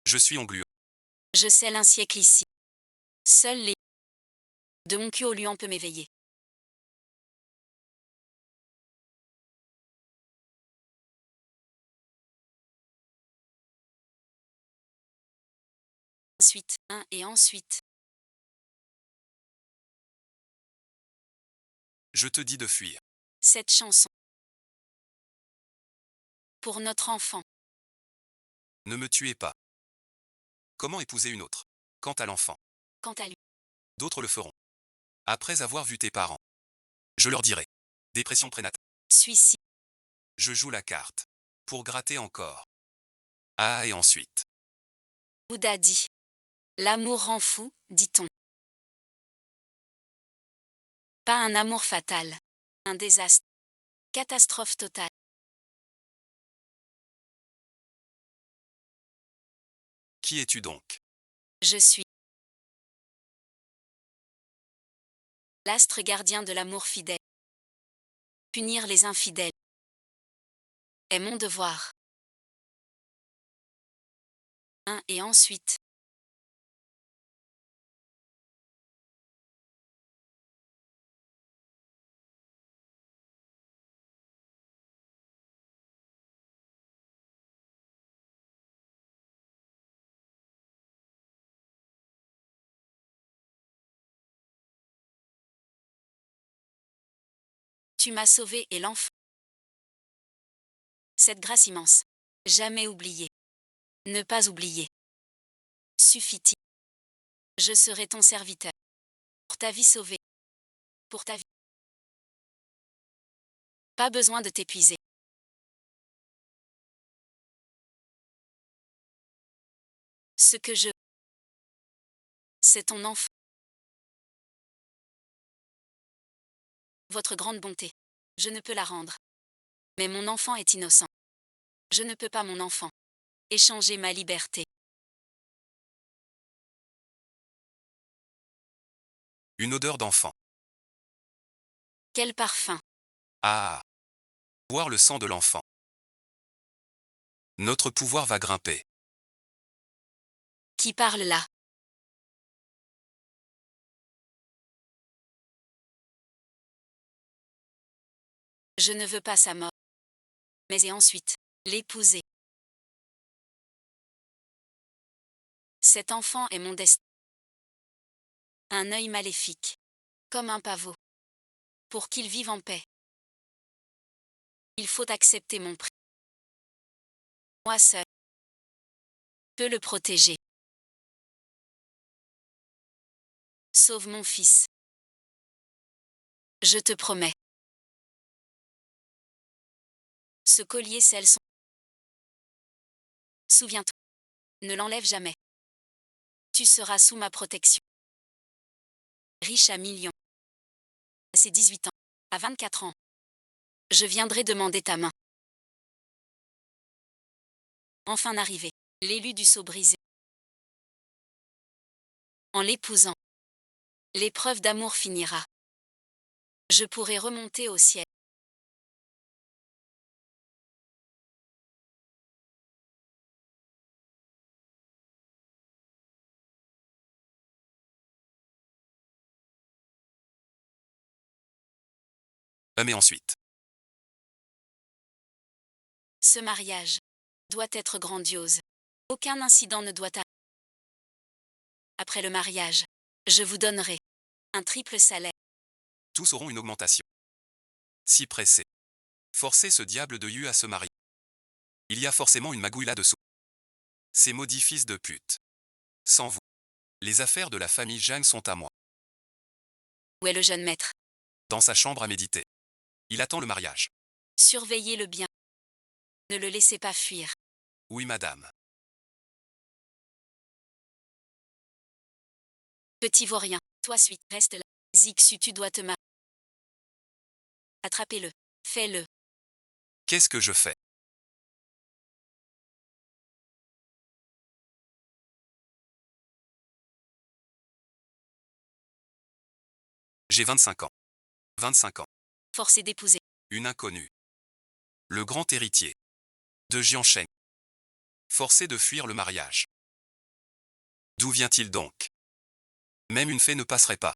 Je suis englué. Je scelle un siècle ici. Seuls les de mon cul au luant peut m'éveiller. Ensuite, un et ensuite. Je te dis de fuir. Cette chanson. Pour notre enfant. Ne me tuez pas. Comment épouser une autre? Quant à l'enfant, Quant à lui. d'autres le feront. Après avoir vu tes parents. Je leur dirai. Dépression prénatale. Suicide. Je joue la carte. Pour gratter encore. Ah, et ensuite. Bouddha dit. L'amour rend fou, dit-on. Pas un amour fatal. Un désastre. Catastrophe totale. Qui es-tu donc? Je suis l'astre gardien de l'amour fidèle. Punir les infidèles est mon devoir. Un et ensuite. Tu m'as sauvé et l'enfant. Cette grâce immense. Jamais oubliée. Ne pas oublier. Suffit-il. Je serai ton serviteur. Pour ta vie sauvée. Pour ta vie. Pas besoin de t'épuiser. Ce que je. C'est ton enfant. Votre grande bonté. Je ne peux la rendre. Mais mon enfant est innocent. Je ne peux pas mon enfant. Échanger ma liberté. Une odeur d'enfant. Quel parfum. Ah. Boire le sang de l'enfant. Notre pouvoir va grimper. Qui parle là? Je ne veux pas sa mort. Mais et ensuite, l'épouser. Cet enfant est mon destin. Un œil maléfique. Comme un pavot. Pour qu'il vive en paix. Il faut accepter mon prix. Moi seul. Peux le protéger. Sauve mon fils. Je te promets. Ce collier scelle son. Souviens-toi. Ne l'enlève jamais. Tu seras sous ma protection. Riche à millions. À ses 18 ans. À 24 ans. Je viendrai demander ta main. Enfin arrivé. L'élu du sceau brisé. En l'épousant. L'épreuve d'amour finira. Je pourrai remonter au ciel. Mais ensuite. Ce mariage doit être grandiose. Aucun incident ne doit arriver. Après le mariage, je vous donnerai un triple salaire. Tous auront une augmentation. Si pressé. Forcez ce diable de Yu à se marier. Il y a forcément une magouille là-dessous. Ces maudits fils de pute. Sans vous. Les affaires de la famille Zhang sont à moi. Où est le jeune maître? Dans sa chambre à méditer. Il attend le mariage. Surveillez-le bien. Ne le laissez pas fuir. Oui, madame. Petit vaurien, toi suite, reste là. Zixu, tu dois te marier. Attrapez-le. Fais-le. Qu'est-ce que je fais? J'ai 25 ans. 25 ans. Forcez d'épouser. Une inconnue. Le grand héritier. De Jiansheng. Forcé de fuir le mariage. D'où vient-il donc? Même une fée ne passerait pas.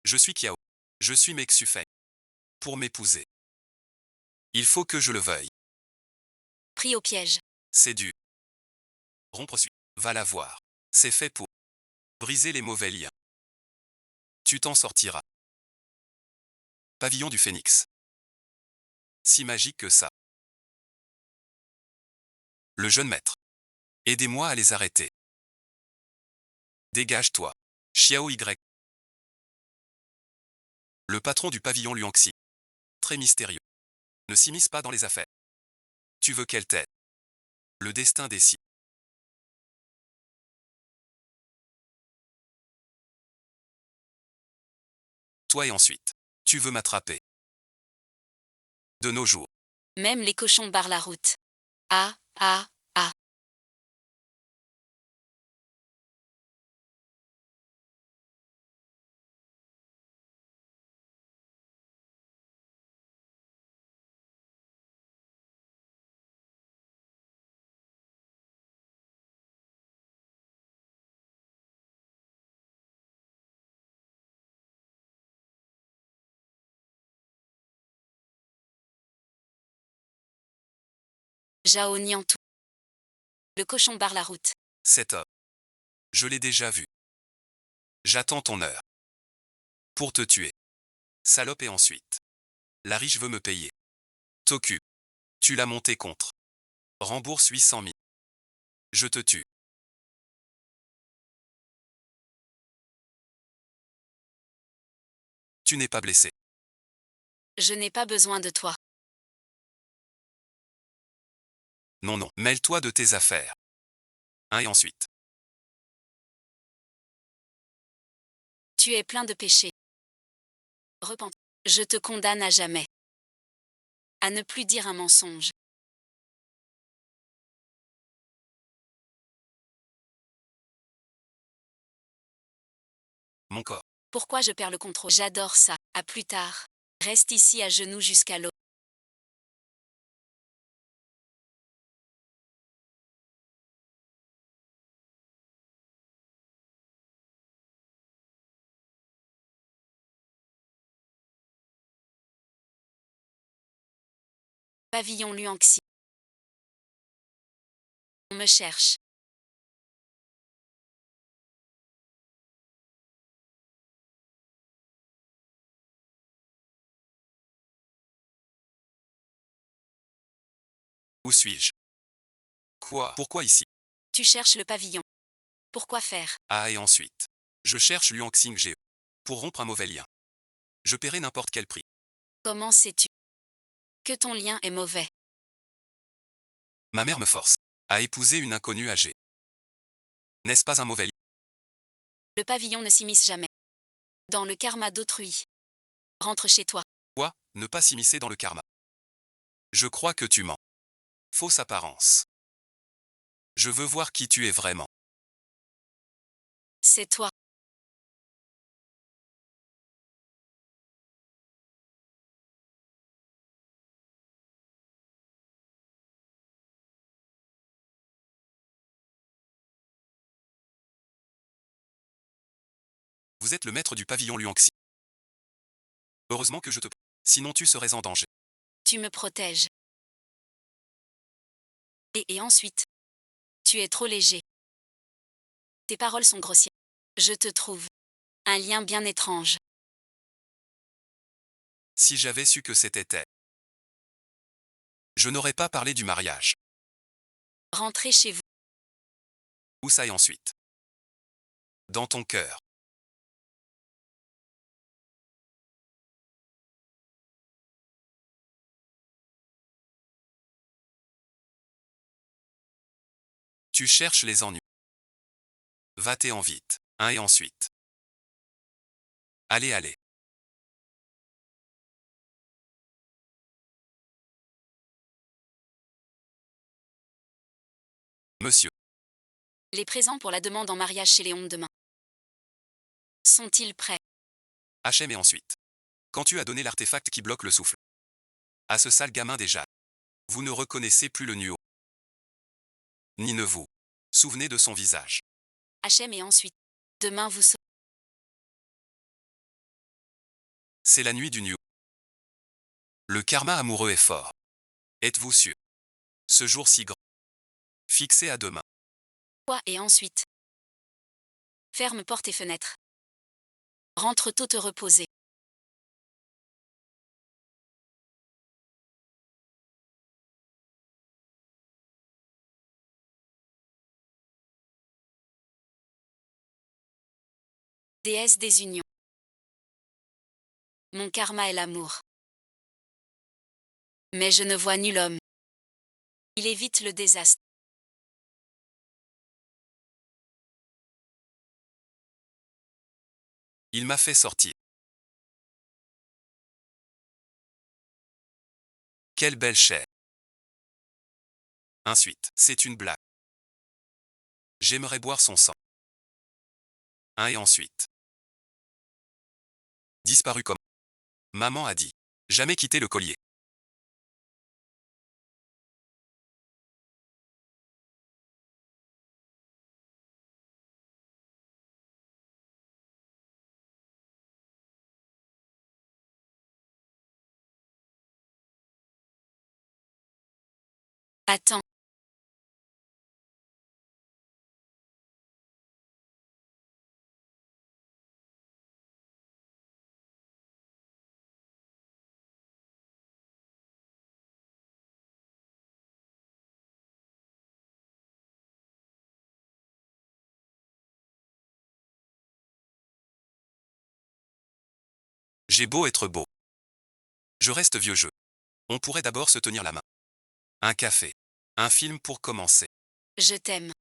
Je suis Kiao. Je suis Mexufei. Pour m'épouser. Il faut que je le veuille. Pris au piège. C'est dû. Rompre suite. Va la voir. C'est fait pour briser les mauvais liens. Tu t'en sortiras. Pavillon du Phénix. Si magique que ça. Le jeune maître. Aidez-moi à les arrêter. Dégage-toi. Xiao Y. Le patron du pavillon Luanxi. Très mystérieux. Ne s'immisce pas dans les affaires. Tu veux qu'elle t'aide. Le destin décide. Toi et ensuite. Tu veux m'attraper. De nos jours. Même les cochons barrent la route. Ah, ah, ah. Zhao Niantou. Le cochon barre la route. Cet homme. Je l'ai déjà vu. J'attends ton heure. Pour te tuer. Salope et ensuite. La riche veut me payer. T'occupe. Tu l'as monté contre. Rembourse 800 000. Je te tue. Tu n'es pas blessé. Je n'ai pas besoin de toi. Non, non. Mêle-toi de tes affaires. Et ensuite. Tu es plein de péchés. Repens. Je te condamne à jamais. À ne plus dire un mensonge. Mon corps. Pourquoi je perds le contrôle? J'adore ça. À plus tard. Reste ici à genoux jusqu'à l'aube. Pavillon Luanxi. On me cherche. Où suis-je? Quoi? Pourquoi ici? Tu cherches le pavillon. Pourquoi faire? Ah, et ensuite. Je cherche Luang Xingje. Pour rompre un mauvais lien. Je paierai n'importe quel prix. Comment sais-tu que ton lien est mauvais? Ma mère me force à épouser une inconnue âgée. N'est-ce pas un mauvais lien? Le pavillon ne s'immisce jamais dans le karma d'autrui. Rentre chez toi. Quoi? Ne pas s'immiscer dans le karma. Je crois que tu mens. Fausse apparence. Je veux voir qui tu es vraiment. C'est toi. Vous êtes le maître du pavillon Luanxi. Heureusement que je te... Sinon tu serais en danger. Tu me protèges. Et ensuite. Tu es trop léger. Tes paroles sont grossières. Je te trouve. Un lien bien étrange. Si j'avais su que c'était elle. Je n'aurais pas parlé du mariage. Rentrez chez vous. Où ça et ensuite? Dans ton cœur. Tu cherches les ennuis. Va-t'en vite. Et ensuite. Allez, allez. Monsieur. Les présents pour la demande en mariage chez Léon demain. Sont-ils prêts? HM et ensuite. Quand tu as donné l'artefact qui bloque le souffle. À ce sale gamin déjà. Vous ne reconnaissez plus le nuo. Ni ne vous. Souvenez de son visage. H&M et ensuite. Demain vous saurez. C'est la nuit du New. Le karma amoureux est fort. Êtes-vous sûr? Ce jour si grand. Fixé à demain. Quoi et ensuite. Ferme portes et fenêtres. Rentre tôt te reposer. Déesse des unions. Mon karma est l'amour. Mais je ne vois nul homme. Il évite le désastre. Il m'a fait sortir. Quelle belle chair. Ensuite, c'est une blague. J'aimerais boire son sang. Et ensuite. Disparu comme. Maman a dit. Jamais quitter le collier. Attends. J'ai beau être beau. Je reste vieux jeu. On pourrait d'abord se tenir la main. Un café. Un film pour commencer. Je t'aime.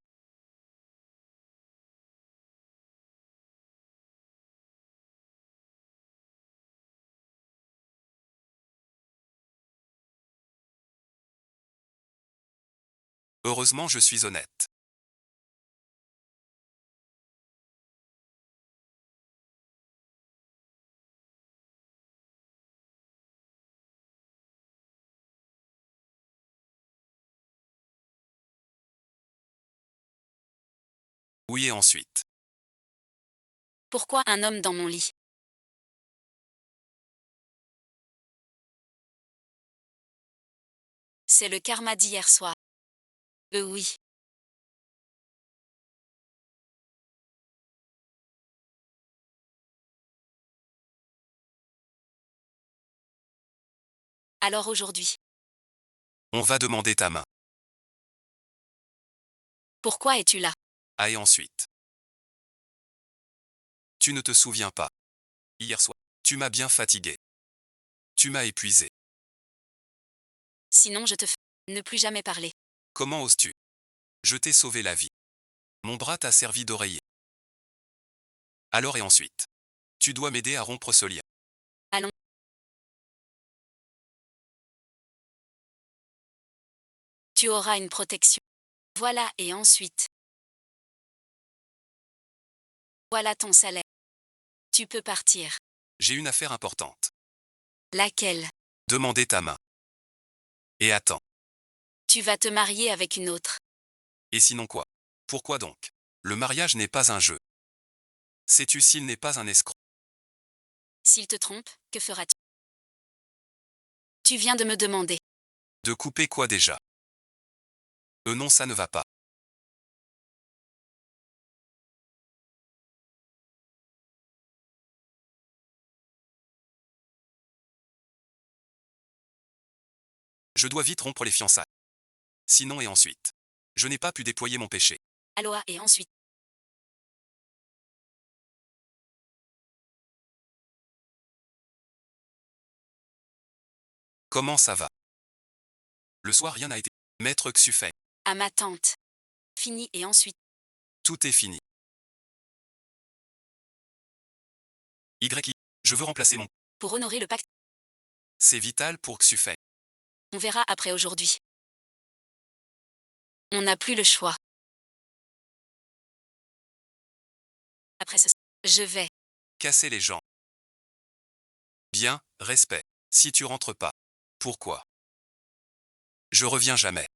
Heureusement je suis honnête. Oui et ensuite. Pourquoi un homme dans mon lit? C'est le karma d'hier soir. Oui. Alors aujourd'hui. On va demander ta main. Pourquoi es-tu là? Et ensuite. Tu ne te souviens pas. Hier soir. Tu m'as bien fatigué. Tu m'as épuisé. Sinon je te fais. Ne plus jamais parler. Comment oses-tu? Je t'ai sauvé la vie. Mon bras t'a servi d'oreiller. Alors et ensuite. Tu dois m'aider à rompre ce lien. Allons. Tu auras une protection. Voilà et ensuite. Voilà ton salaire. Tu peux partir. J'ai une affaire importante. Laquelle? Demander ta main. Et attends. Tu vas te marier avec une autre. Et sinon quoi? Pourquoi donc? Le mariage n'est pas un jeu. Sais-tu s'il n'est pas un escroc? S'il te trompe, que feras-tu? Tu viens de me demander. De couper quoi déjà? Non, ça ne va pas. Je dois vite rompre les fiançailles. Sinon et ensuite. Je n'ai pas pu déployer mon péché. Aloha et ensuite. Comment ça va? Le soir rien n'a été. Maître Xufeng. À ma tante. Fini et ensuite. Tout est fini. YI. Je veux remplacer mon. Pour honorer le pacte. C'est vital pour Xufeng. On verra après aujourd'hui. On n'a plus le choix. Après ce. Je vais. Casser les gens. Bien, respect. Si tu rentres pas. Pourquoi? Je reviens jamais.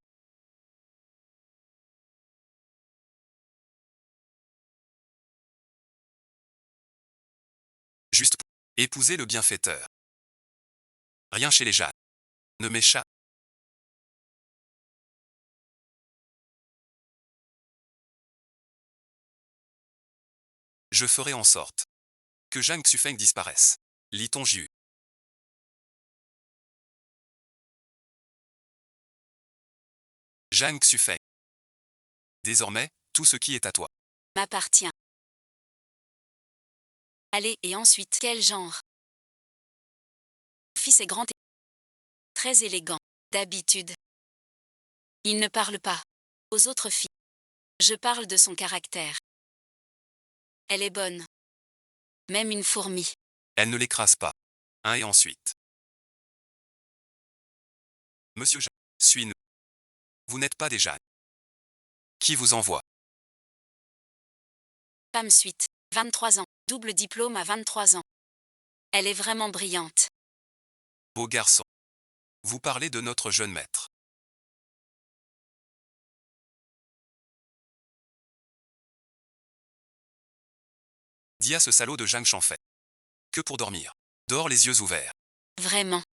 juste pour épouser le bienfaiteur. Rien chez les Jeanne ne m'échappe. Je ferai en sorte que Zhang Xufeng disparaisse. Lit-on Jiu. Zhang Xufeng. Désormais, tout ce qui est à toi m'appartient. Allez, et ensuite, quel genre? Fils est grand et très élégant, d'habitude. Il ne parle pas aux autres filles. Je parle de son caractère. Elle est bonne. Même une fourmi. Elle ne l'écrase pas. Et ensuite. Monsieur Jeanne, suis-nous. Vous n'êtes pas des Jeanne. Qui vous envoie? Femme suite. 23 ans. Double diplôme à 23 ans. Elle est vraiment brillante. Beau garçon. Vous parlez de notre jeune maître. Dis à ce salaud de Zhang Shanfei. Que pour dormir. Dors les yeux ouverts. Vraiment.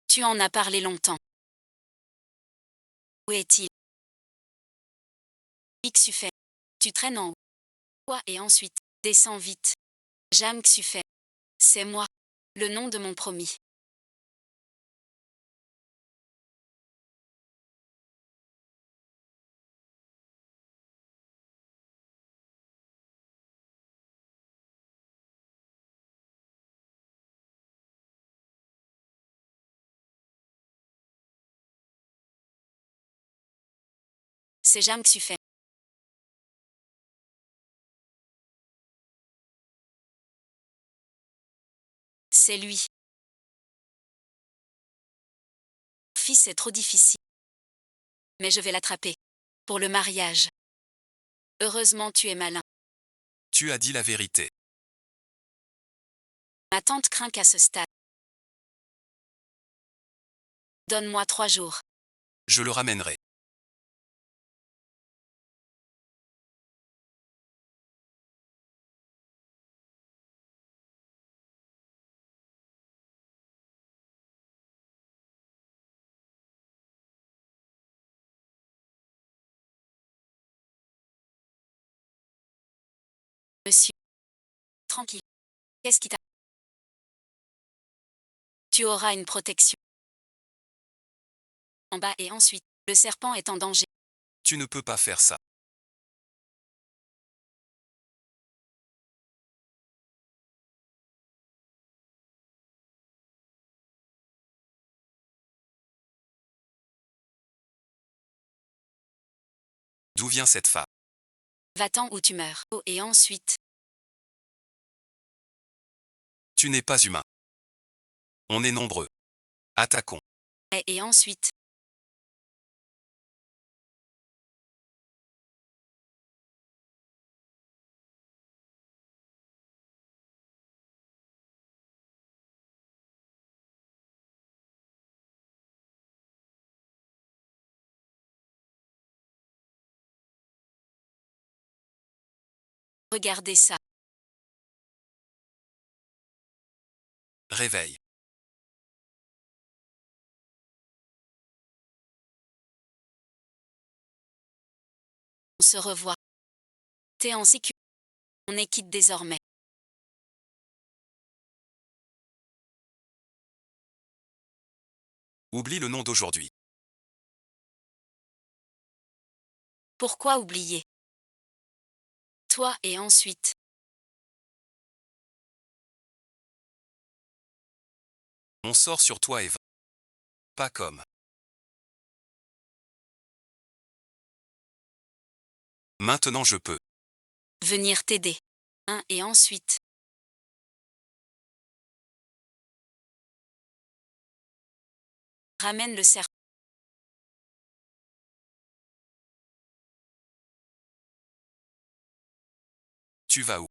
Tu en as parlé longtemps. Où est-il? Xufei. Tu traînes en haut. Quoi et ensuite, descends vite. Zhang Xufei. C'est moi. Le nom de mon promis. C'est Zhang Xufei. C'est lui. Fils est trop difficile. Mais je vais l'attraper. Pour le mariage. Heureusement tu es malin. Tu as dit la vérité. Ma tante craint qu'à ce stade. Donne-moi 3 jours. Je le ramènerai. Monsieur. Tranquille. Qu'est-ce qui t'a... Tu auras une protection. En bas et ensuite, le serpent est en danger. Tu ne peux pas faire ça. D'où vient cette femme? Va-t'en ou tu meurs. Oh, et ensuite, Tu n'es pas humain. On est nombreux. Attaquons. et ensuite, regardez ça. Réveille. On se revoit. T'es en sécurité. On est quitte désormais. Oublie le nom d'aujourd'hui. Pourquoi oublier? Toi et ensuite, On sort sur toi et va. Pas comme. Maintenant je peux. venir t'aider. Et ensuite, ramène le serpent. Tu vas où?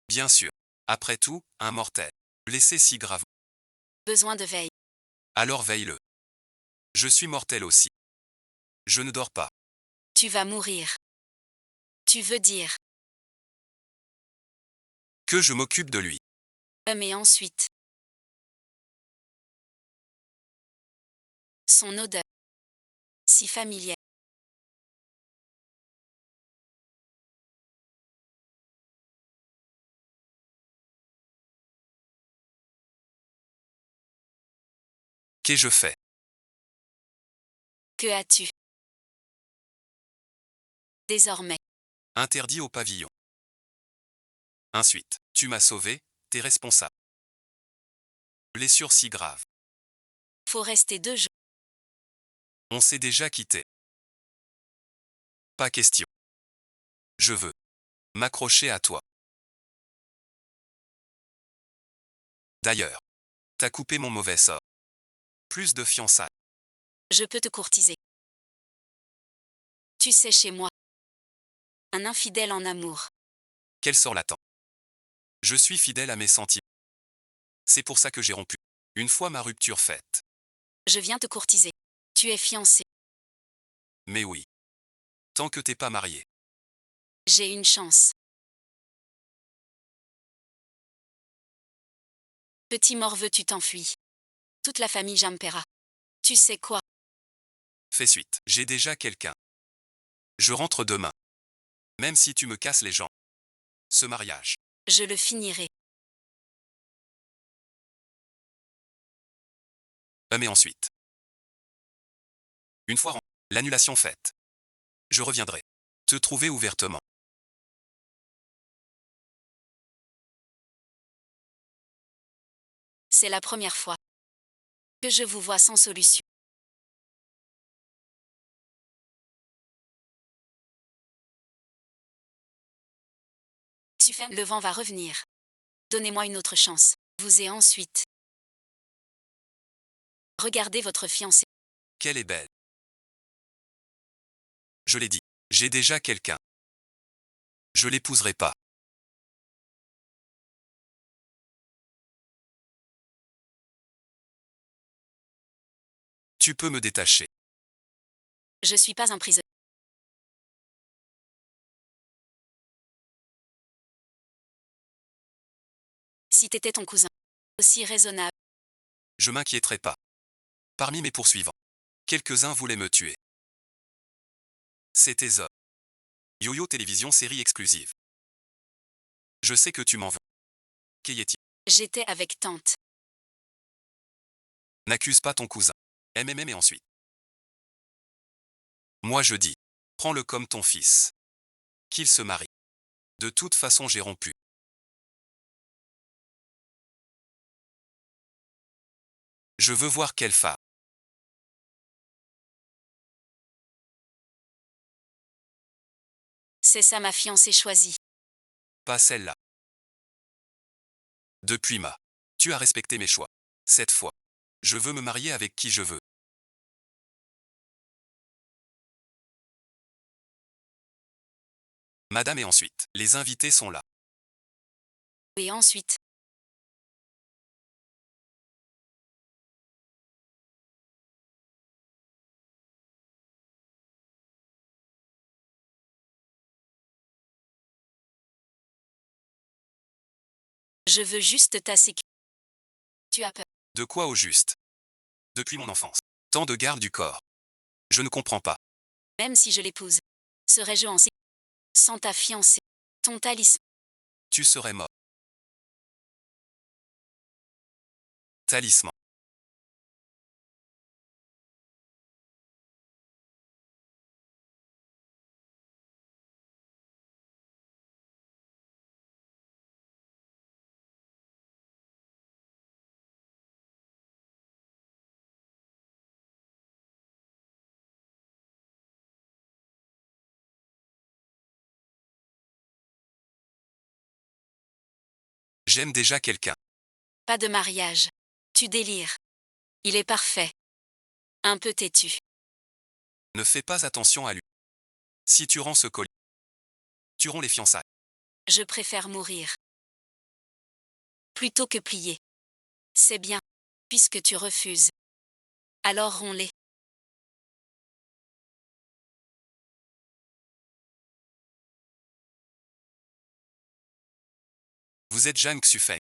Bien sûr. Après tout, un mortel. Blessé si grave. Besoin de veille. Alors veille-le. Je suis mortel aussi. Je ne dors pas. Tu vas mourir. Tu veux dire. Que je m'occupe de lui. Mais ensuite. Son odeur. Si familière. Qu'ai-je fait? Que as-tu? Désormais. Interdit au pavillon. Ensuite, tu m'as sauvé, t'es responsable. Blessure si grave. Faut rester 2 jours. On s'est déjà quitté. Pas question. Je veux m'accrocher à toi. D'ailleurs, t'as coupé mon mauvais sort. Plus de fiançailles. Je peux te courtiser. Tu sais chez moi. Un infidèle en amour. Quel sort l'attend? Je suis fidèle à mes sentiments. C'est pour ça que j'ai rompu. Une fois ma rupture faite. Je viens te courtiser. Tu es fiancé. Mais oui. Tant que t'es pas marié. J'ai une chance. Petit morveux, tu t'enfuis. Toute la famille Jampera. Tu sais quoi? Fais suite. J'ai déjà quelqu'un. Je rentre demain. Même si tu me casses les jambes. Ce mariage. Je le finirai. Mais ensuite. Une fois l'annulation faite. Je reviendrai. Te trouver ouvertement. C'est la première fois que je vous vois sans solution. Le vent va revenir. Donnez-moi une autre chance. Vous et ensuite. Regardez votre fiancé. Qu'elle est belle. Je l'ai dit. J'ai déjà quelqu'un. Je l'épouserai pas. Tu peux me détacher. Je suis pas un prisonnier. Si t'étais ton cousin. Aussi raisonnable. Je m'inquiéterai pas. Parmi mes poursuivants, quelques-uns voulaient me tuer. C'était The Yo-Yo Télévision série exclusive. Je sais que tu m'en veux. Qu'y est-il? J'étais avec tante. N'accuse pas ton cousin. MMM et ensuite. Moi je dis. Prends-le comme ton fils. Qu'il se marie. De toute façon j'ai rompu. Je veux voir quelle femme. C'est ça ma fiancée choisie. Pas celle-là. Depuis tu as respecté mes choix. Cette fois. Je veux me marier avec qui je veux. Madame et ensuite. Les invités sont là. Et ensuite. Je veux juste ta sécurité. Tu as peur. De quoi au juste? Depuis mon enfance. Tant de garde du corps. Je ne comprends pas. Même si je l'épouse. Serais-je en sécurité? Sans ta fiancée. Ton talisman. Tu serais mort. Talisman. J'aime déjà quelqu'un. Pas de mariage. Tu délires. Il est parfait. Un peu têtu. Ne fais pas attention à lui. Si tu rends ce colis, tu romps les fiançailles. Je préfère mourir. Plutôt que plier. C'est bien. Puisque tu refuses. Alors romps-les. Vous êtes Jeanne Xufeng.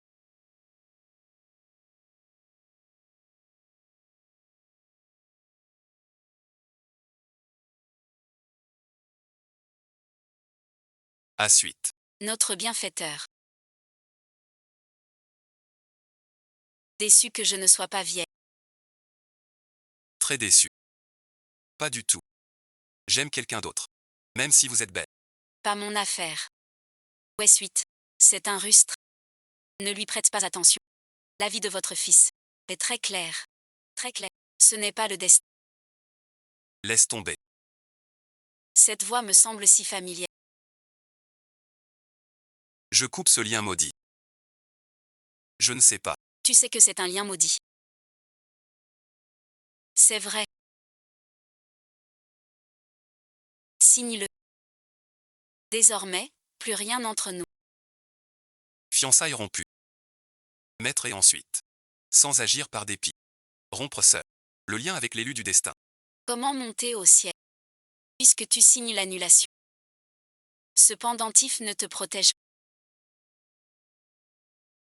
À suite. Notre bienfaiteur. Déçu que je ne sois pas vieille. Très déçu. Pas du tout. J'aime quelqu'un d'autre. Même si vous êtes belle. Pas mon affaire. Ouais, suite. C'est un rustre. Ne lui prête pas attention. La vie de votre fils est très claire. Très claire. Ce n'est pas le destin. Laisse tomber. Cette voix me semble si familière. Je coupe ce lien maudit. Je ne sais pas. Tu sais que c'est un lien maudit. C'est vrai. Signe-le. Désormais, plus rien entre nous. Fiançailles rompues. Mettre et ensuite. Sans agir par dépit. Rompre seul. Le lien avec l'élu du destin. Comment monter au ciel? Puisque tu signes l'annulation. Ce pendentif ne te protège pas.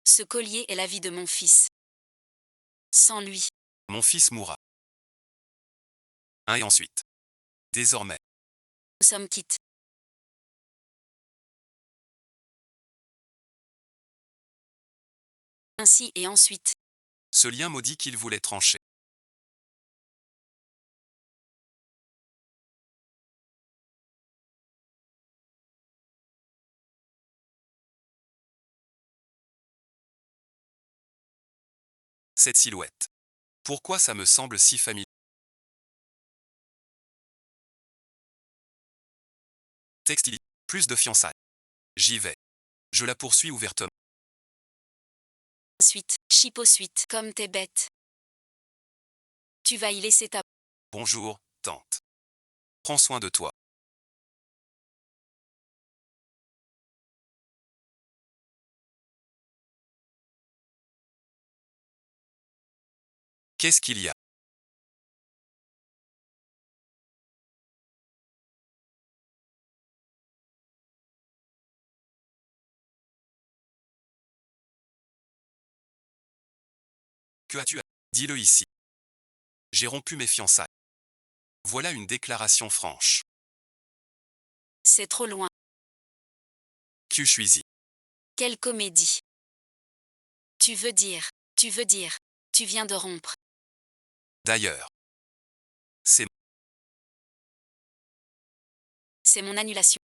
Ce collier est la vie de mon fils. Sans lui, Mon fils mourra. Un et ensuite. Désormais. nous sommes quittes. Ainsi et ensuite. Ce lien maudit qu'il voulait trancher. Cette silhouette. Pourquoi ça me semble si familier? Texte il. Plus de fiançailles. J'y vais. Je la poursuis ouvertement. Ensuite, chipot suite, comme t'es bête. Tu vas y laisser ta... Bonjour, tante. Prends soin de toi. Qu'est-ce qu'il y a? Que as-tu à... Dis-le ici. J'ai rompu mes fiançailles. Voilà une déclaration franche. C'est trop loin. Que je suis-y. Quelle comédie. Tu veux dire, tu viens de rompre. D'ailleurs. C'est mon annulation.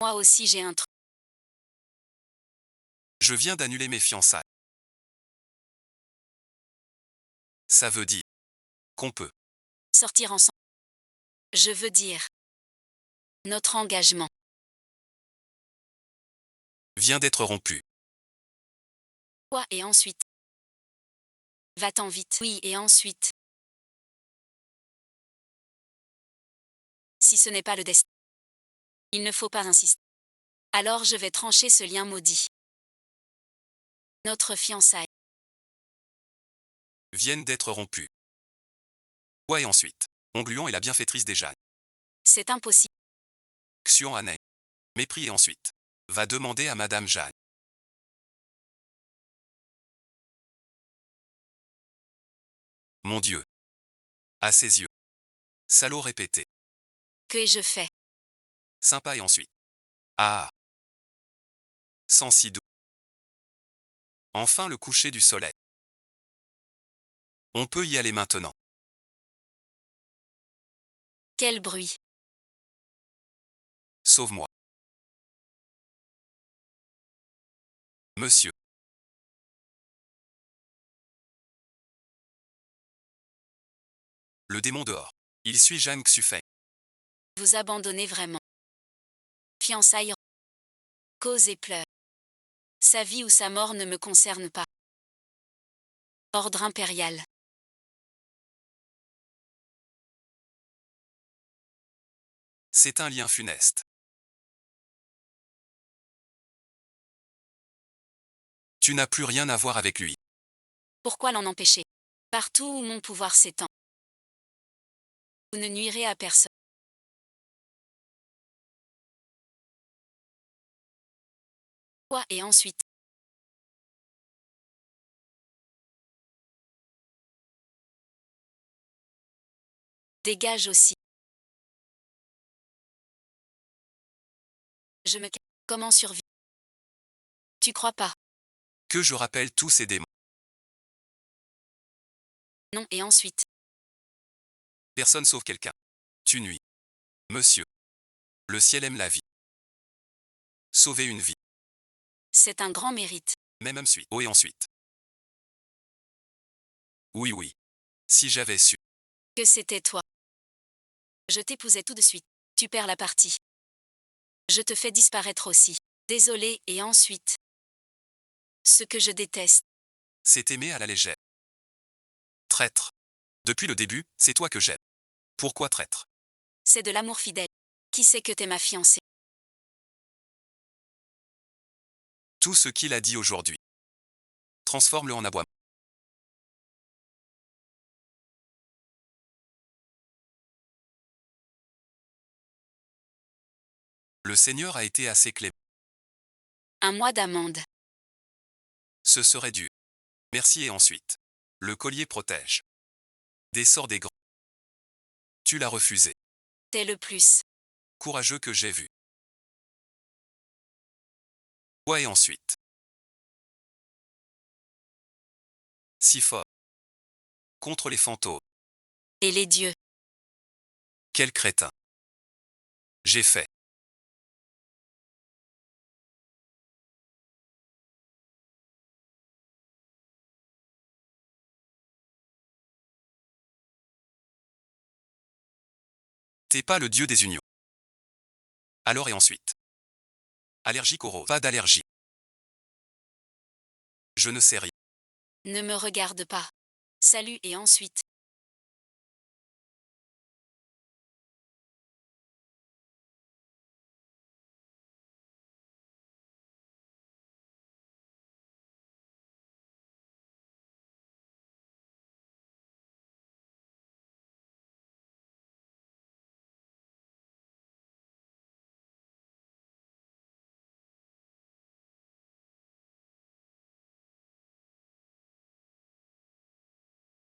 Moi aussi j'ai un truc. Je viens d'annuler mes fiançailles. Ça veut dire qu'on peut. Sortir ensemble. Je veux dire. Notre engagement. Vient d'être rompu. Quoi et ensuite? Va-t'en vite. Oui et ensuite. Si ce n'est pas le destin. Il ne faut pas insister. Alors je vais trancher ce lien maudit. Notre fiançaille. Viennent d'être rompus. Ouais et ensuite. Ongluant est la bienfaitrice des Jeanne. C'est impossible. Xion Anne. Mépris et ensuite. Va demander à Madame Jeanne. Mon Dieu. À ses yeux. Salaud répété. Que ai-je fait? Sympa et ensuite. Ah. Sans si doux. Enfin le coucher du soleil. On peut y aller maintenant. Quel bruit. Sauve-moi. Monsieur. Le démon dehors. Il suit Jeanne Xufeng. Vous abandonnez vraiment. Fiançailles. Cause et pleure. Sa vie ou sa mort ne me concerne pas. Ordre impérial. C'est un lien funeste. Tu n'as plus rien à voir avec lui. Pourquoi l'en empêcher? Partout où mon pouvoir s'étend. Vous ne nuirez à personne. Quoi et ensuite? Dégage aussi. Je me cache. Comment survivre? Tu crois pas? Que je rappelle tous ces démons. Non, et ensuite? Personne sauve quelqu'un. Tu nuis. Monsieur. Le ciel aime la vie. Sauver une vie. C'est un grand mérite. Même ensuite. Oh et ensuite. Oui, oui. Si j'avais su. Que c'était toi. Je t'épousais tout de suite. Tu perds la partie. Je te fais disparaître aussi. Désolé, et ensuite? Ce que je déteste. C'est aimer à la légère. Traître. Depuis le début, c'est toi que j'aime. Pourquoi traître? C'est de l'amour fidèle. Qui sait que t'es ma fiancée? Tout ce qu'il a dit aujourd'hui. Transforme-le en aboiement. Le Seigneur a été assez clément. 1 mois d'amende. Ce serait dur. Merci et ensuite. Le collier protège. Des sorts des grands. Tu l'as refusé. T'es le plus. Courageux que j'ai vu. Quoi et ensuite? Si fort. Contre les fantômes. Et les dieux. Quel crétin. J'ai fait. T'es pas le dieu des unions. Alors et ensuite? Allergique aux roses. Pas d'allergie. Je ne sais rien. Ne me regarde pas. Salut, et ensuite?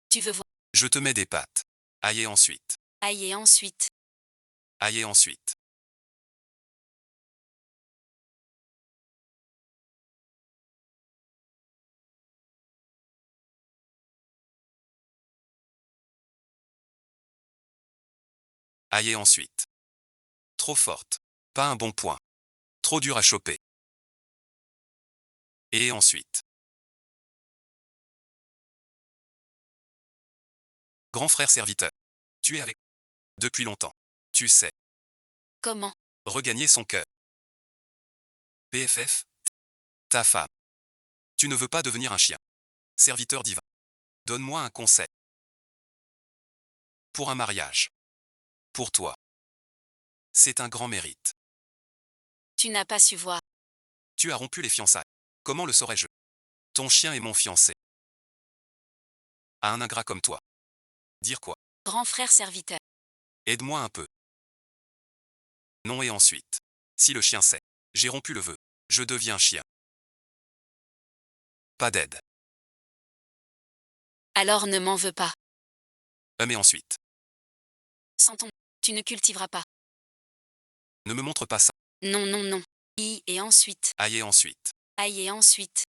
Tu veux voir? Je te mets des pattes. Aïe et ensuite. Aïe, et ensuite? Aïe et ensuite. Aïe et ensuite. Trop forte. Pas un bon point. Trop dur à choper. Et ensuite. Grand frère serviteur. Tu es avec. Depuis longtemps. Tu sais. Comment? Regagner son cœur. PFF. Ta femme. Tu ne veux pas devenir un chien. Serviteur divin. Donne-moi un conseil. Pour un mariage. Pour toi. C'est un grand mérite. Tu n'as pas su voir. Tu as rompu les fiançailles. Comment le saurais-je? Ton chien est mon fiancé. À un ingrat comme toi. Dire quoi? Grand frère serviteur. Aide-moi un peu. Non et ensuite. Si le chien sait. J'ai rompu le vœu. Je deviens chien. Pas d'aide. Alors ne m'en veux pas. Mais ensuite. Sans ton. Tu ne cultiveras pas. Ne me montre pas ça. Non, non, non. Et ensuite? Aïe et ensuite. Aïe, et ensuite?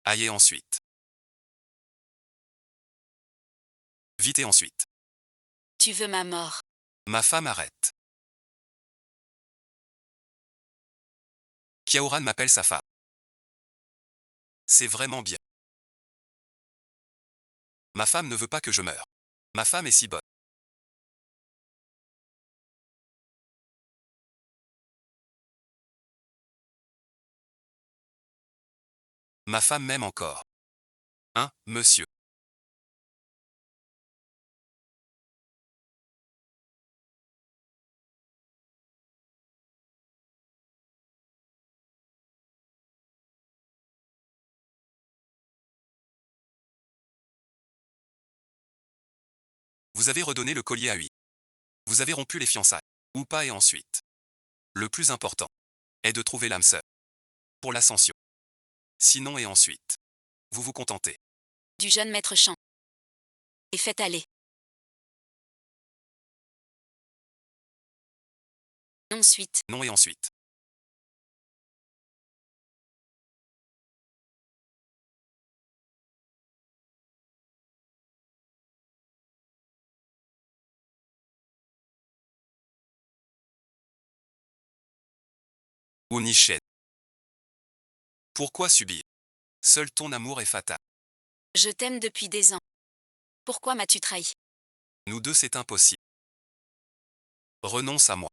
Aïe et ensuite. Vite et ensuite. Tu veux ma mort. Ma femme arrête. Kiaoran m'appelle sa femme. C'est vraiment bien. Ma femme ne veut pas que je meure. Ma femme est si bonne. Ma femme m'aime encore. Hein, monsieur? Vous avez redonné le collier à lui. Vous avez rompu les fiançailles. Ou pas et ensuite. Le plus important est de trouver l'âme sœur. pour l'ascension. Sinon et ensuite. Vous vous contentez. Du jeune maître chant. Et faites aller. Ensuite. Non et ensuite. Ou Nichette. Pourquoi subir? Seul ton amour est fatal. Je t'aime depuis des ans. Pourquoi m'as-tu trahi? Nous deux c'est impossible. Renonce à moi.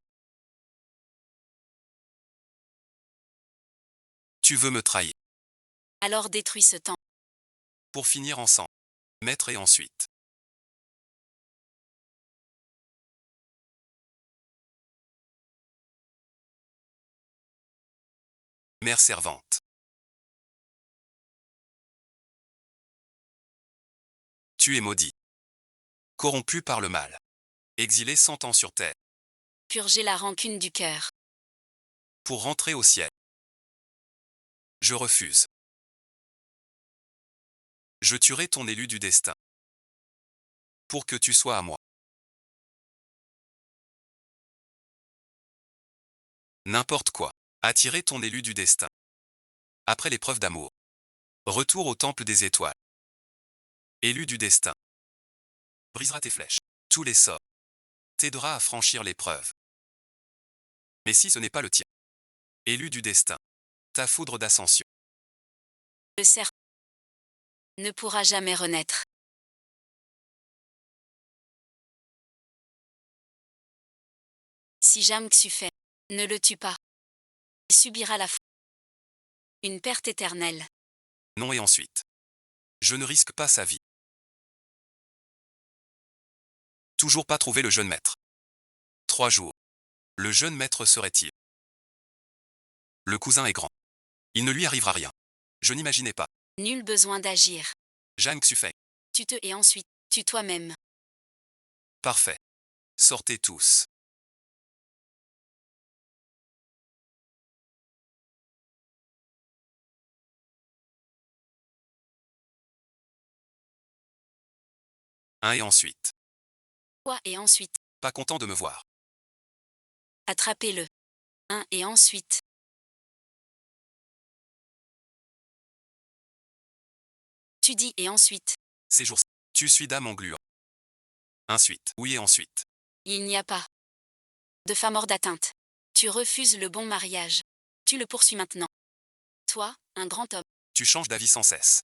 Tu veux me trahir. Alors détruis ce temps. Pour finir ensemble. Maître et ensuite. Mère servante. Tu es maudit. Corrompu par le mal. Exilé 100 ans sur terre. Purger la rancune du cœur. Pour rentrer au ciel. Je refuse. Je tuerai ton élu du destin. Pour que tu sois à moi. N'importe quoi. Attirer ton élu du destin. Après l'épreuve d'amour. Retour au temple des étoiles. Élu du destin. Brisera tes flèches. Tous les sorts. T'aidera à franchir l'épreuve. Mais si ce n'est pas le tien. Élu du destin. Ta foudre d'ascension. Le serpent ne pourra jamais renaître. Si Jam Xufeng ne le tue pas, il subira la une perte éternelle. Non et ensuite. Je ne risque pas sa vie. Toujours pas trouvé le jeune maître. 3 jours. Le jeune maître serait-il? Le cousin est grand. Il ne lui arrivera rien. Je n'imaginais pas. Nul besoin d'agir. Zhang Xufeng. Tu te et ensuite, tue toi-même. Parfait. Sortez tous. Un et ensuite. Toi et ensuite, Pas content de me voir. attrapez-le. Un et ensuite. Tu dis et ensuite. Ces jours. Tu suis dame en gluant. Ensuite. Oui et ensuite. Il n'y a pas de femme hors d'atteinte. Tu refuses le bon mariage. Tu le poursuis maintenant. Toi, un grand homme. Tu changes d'avis sans cesse.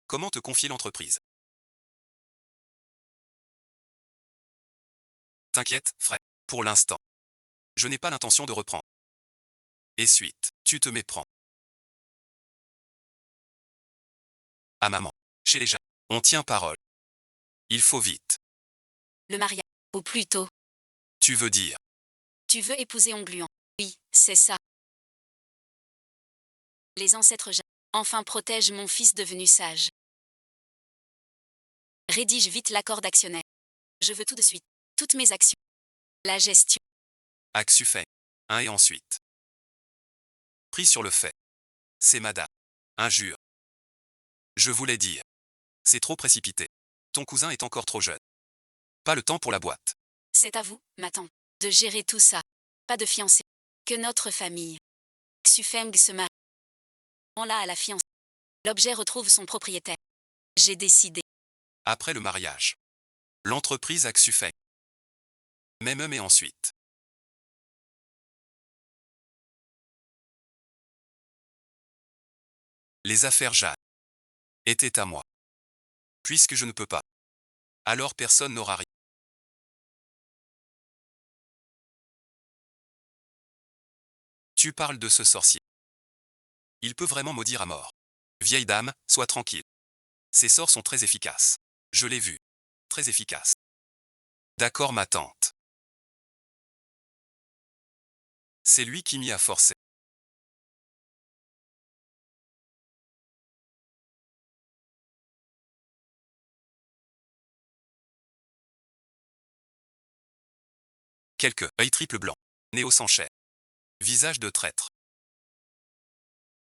Comment te confier l'entreprise? T'inquiète, frère. Pour l'instant. Je n'ai pas l'intention de reprendre. Et suite, tu te méprends. À maman. Chez les gens. On tient parole. Il faut vite. Le mariage. Ou plutôt, Tu veux dire. tu veux épouser Ongluant. Oui, c'est ça. Les ancêtres enfin protège mon fils devenu sage. Rédige vite l'accord d'actionnaire. Je veux tout de suite. Toutes mes actions. La gestion. Axufeng. Un et ensuite. Pris sur le fait. C'est madame. Injure. Je voulais dire. C'est trop précipité. Ton cousin est encore trop jeune. Pas le temps pour la boîte. C'est à vous, ma tante, de gérer tout ça. Pas de fiancé. Que notre famille. Xufeng se marie. Là à la fiancée. L'objet retrouve son propriétaire. J'ai décidé. Après le mariage. L'entreprise Axufeng. Même et ensuite. Les affaires Jeanne étaient à moi. Puisque je ne peux pas. Alors personne n'aura rien. Tu parles de ce sorcier. Il peut vraiment maudire à mort. Vieille dame, sois tranquille. Ces sorts sont très efficaces. Je l'ai vu. Très efficace. D'accord ma tante. C'est lui qui m'y a forcé. Quelques œils triple blanc. Néo sans chair. Visage de traître.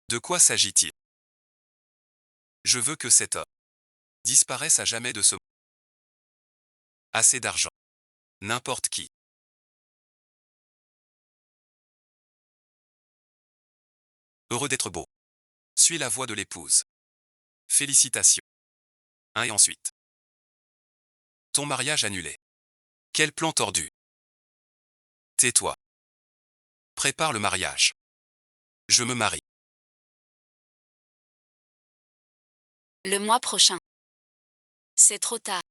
De quoi s'agit-il? Je veux que cet homme disparaisse à jamais de ce monde. Assez d'argent. N'importe qui. Heureux d'être beau. Suis la voix de l'épouse. Félicitations. Et ensuite. Ton mariage annulé. Quel plan tordu. Tais-toi. Prépare le mariage. Je me marie. Le mois prochain. C'est trop tard.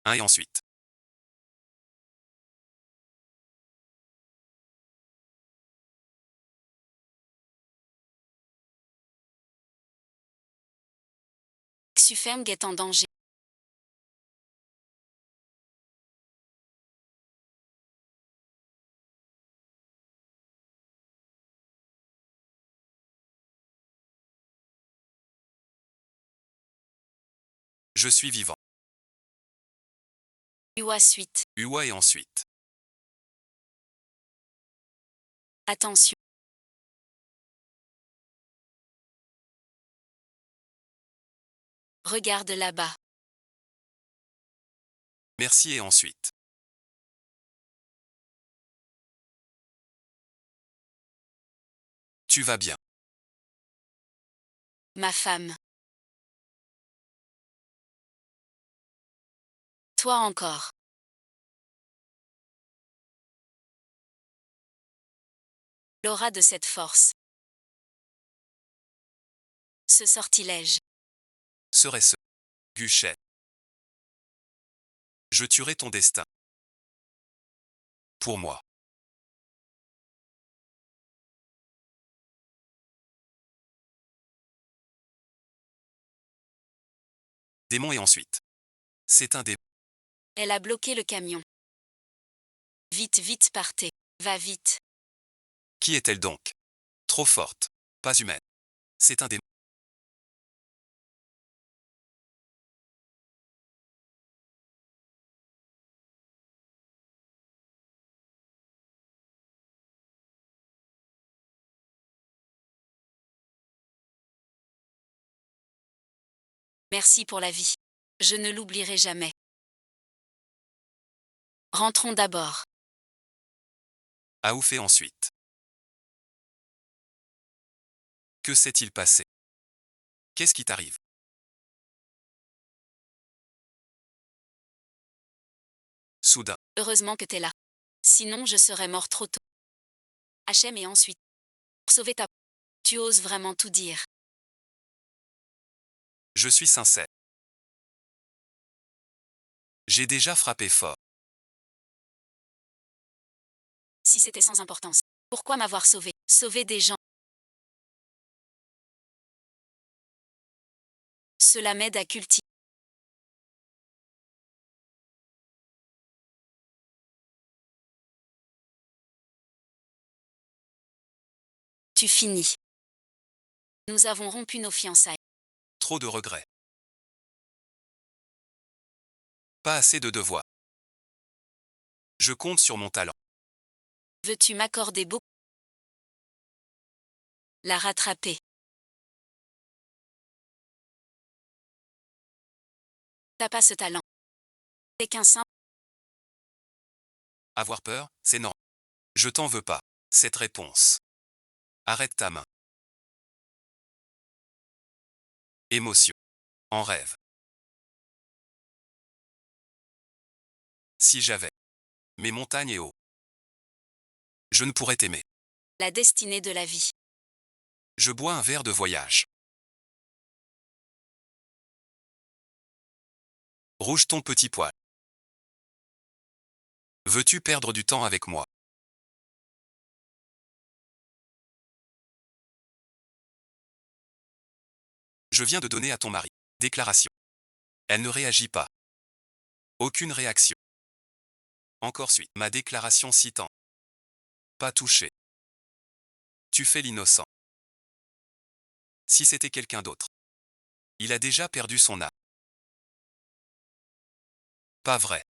Et ensuite. Xufeng est en danger. Je suis vivant. Ua suite. Ua et ensuite. Attention. Regarde là-bas. Merci et ensuite. Tu vas bien. Ma femme. Toi encore. L'aura de cette force. Ce sortilège. Serait-ce. Guchet. Je tuerai ton destin. Pour moi. Démon et ensuite. C'est un démon. Elle a bloqué le camion. Vite, vite, partez. Va vite. Qui est-elle donc? Trop forte. Pas humaine. C'est un démon. Merci pour la vie. Je ne l'oublierai jamais. Rentrons d'abord. A ouf et ensuite. Que s'est-il passé? Qu'est-ce qui t'arrive? Soudain. Heureusement que t'es là. Sinon je serais mort trop tôt. HM et ensuite. Pour sauver ta... Tu oses vraiment tout dire. Je suis sincère. J'ai déjà frappé fort. Si c'était sans importance. Pourquoi m'avoir sauvé? Sauver des gens. Cela m'aide à cultiver. Tu finis. Nous avons rompu nos fiançailles. Trop de regrets. Pas assez de devoirs. Je compte sur mon talent. Veux-tu m'accorder beaucoup? La rattraper. T'as pas ce talent. C'est qu'un simple. Avoir peur, c'est normal. Je t'en veux pas. Cette réponse. Arrête ta main. Émotion. En rêve. Si j'avais mes montagnes et eaux, je ne pourrais t'aimer. La destinée de la vie. Je bois un verre de voyage. Rouge ton petit poil. Veux-tu perdre du temps avec moi? Je viens de donner à ton mari. Déclaration. Elle ne réagit pas. Aucune réaction. Encore suite. Ma déclaration citant. Pas touché. Tu fais l'innocent. Si c'était quelqu'un d'autre. Il a déjà perdu son âme. Pas vrai.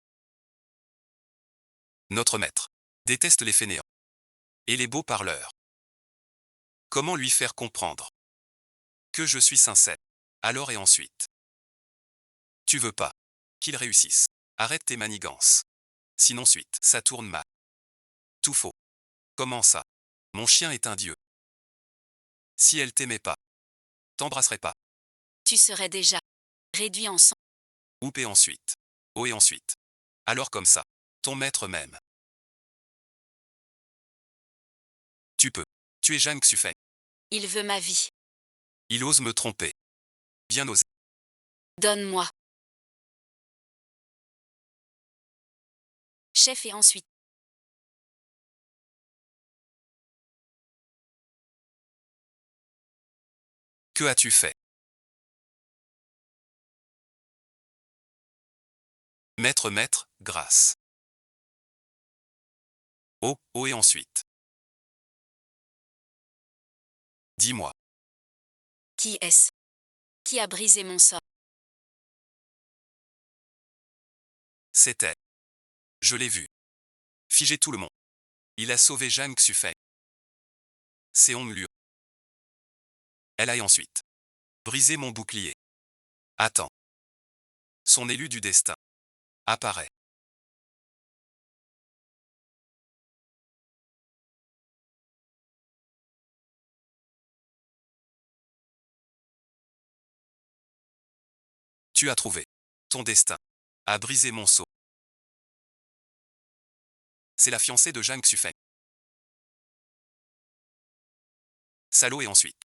Notre maître déteste les fainéants. Et les beaux parleurs. Comment lui faire comprendre que je suis sincère? Alors et ensuite. Tu veux pas qu'il réussisse. Arrête tes manigances. Sinon suite, ça tourne mal. Tout faux. Comment ça? Mon chien est un dieu. Si elle t'aimait pas, t'embrasserait pas. Tu serais déjà réduit en sang. Ou et ensuite. Oh et ensuite. Alors comme ça. Ton maître m'aime. Tu peux. Tu es Jeanne Xufeng. Il veut ma vie. Il ose me tromper. Bien osé. Donne-moi. Chef et ensuite. Que as-tu fait? Maître, grâce. Oh, oh et ensuite. Dis-moi. Qui est-ce? Qui a brisé mon sort? C'était. Je l'ai vu. Figer tout le monde. Il a sauvé Jeanne Xufeng. C'est Hong Liu. Elle a ensuite brisé mon bouclier. Attends. Son élu du destin apparaît. Tu as trouvé. Ton destin a brisé mon sceau. C'est la fiancée de Jeanne Xufeng. Salaud et ensuite.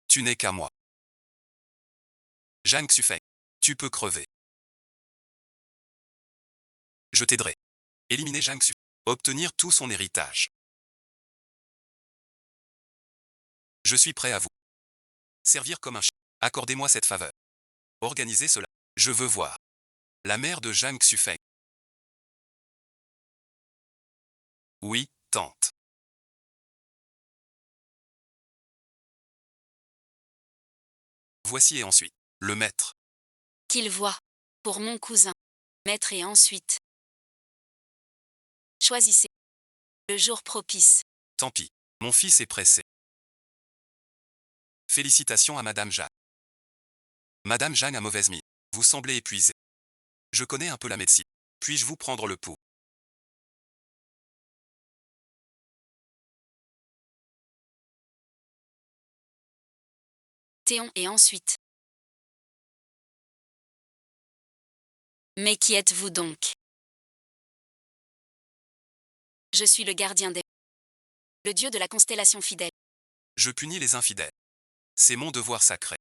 Tu n'es qu'à moi. Jeanne Xufeng. Tu peux crever. Je t'aiderai. Éliminer Jeanne Xufeng. Obtenir tout son héritage. Je suis prêt à vous servir comme un chien. Accordez-moi cette faveur. Organisez cela. Je veux voir la mère de Jeanne Xufeng. Oui, tante. Voici et ensuite. Le maître. Qu'il voit. Pour mon cousin. Maître et ensuite. Choisissez. Le jour propice. Tant pis. Mon fils est pressé. Félicitations à Madame Jeanne. Madame Jeanne a mauvaise mine. Vous semblez épuisé. Je connais un peu la médecine. Puis-je vous prendre le pouls? Théon et ensuite. Mais qui êtes-vous donc? Je suis le gardien des... Le dieu de la constellation fidèle. Je punis les infidèles. C'est mon devoir sacré.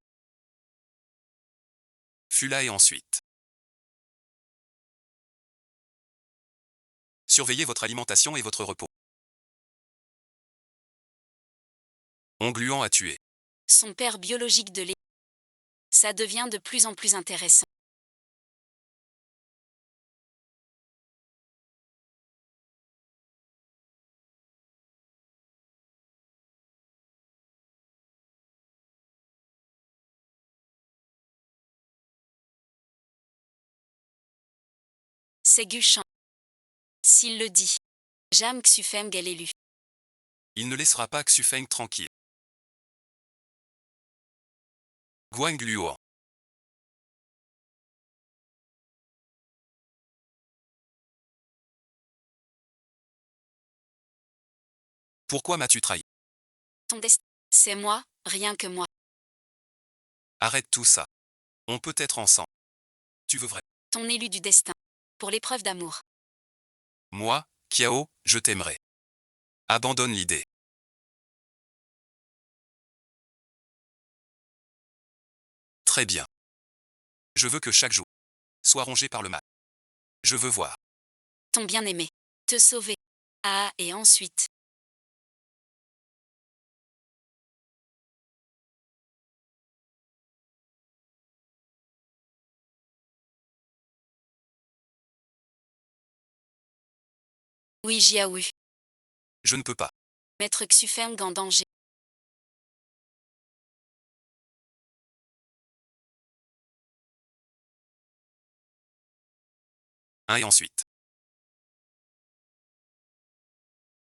Fut là et ensuite. Surveillez votre alimentation et votre repos. Ongluant a tué. Son père biologique de lait. Ça devient de plus en plus intéressant. C'est Guchan. S'il le dit. Jam Xufeng est l'élu. Il ne laissera pas Xufeng tranquille. Guang Luo. Pourquoi m'as-tu trahi? Ton destin. C'est moi, rien que moi. Arrête tout ça. On peut être ensemble. Tu veux vrai? Ton élu du destin. Pour l'épreuve d'amour. Moi, Kiao, je t'aimerai. Abandonne l'idée. Très bien. Je veux que chaque jour soit rongé par le mal. Je veux voir. Ton bien-aimé. Te sauver. Ah, et ensuite. Oui, Jiaoyu. Je ne peux pas. Maître Xufeng en danger. Un et ensuite.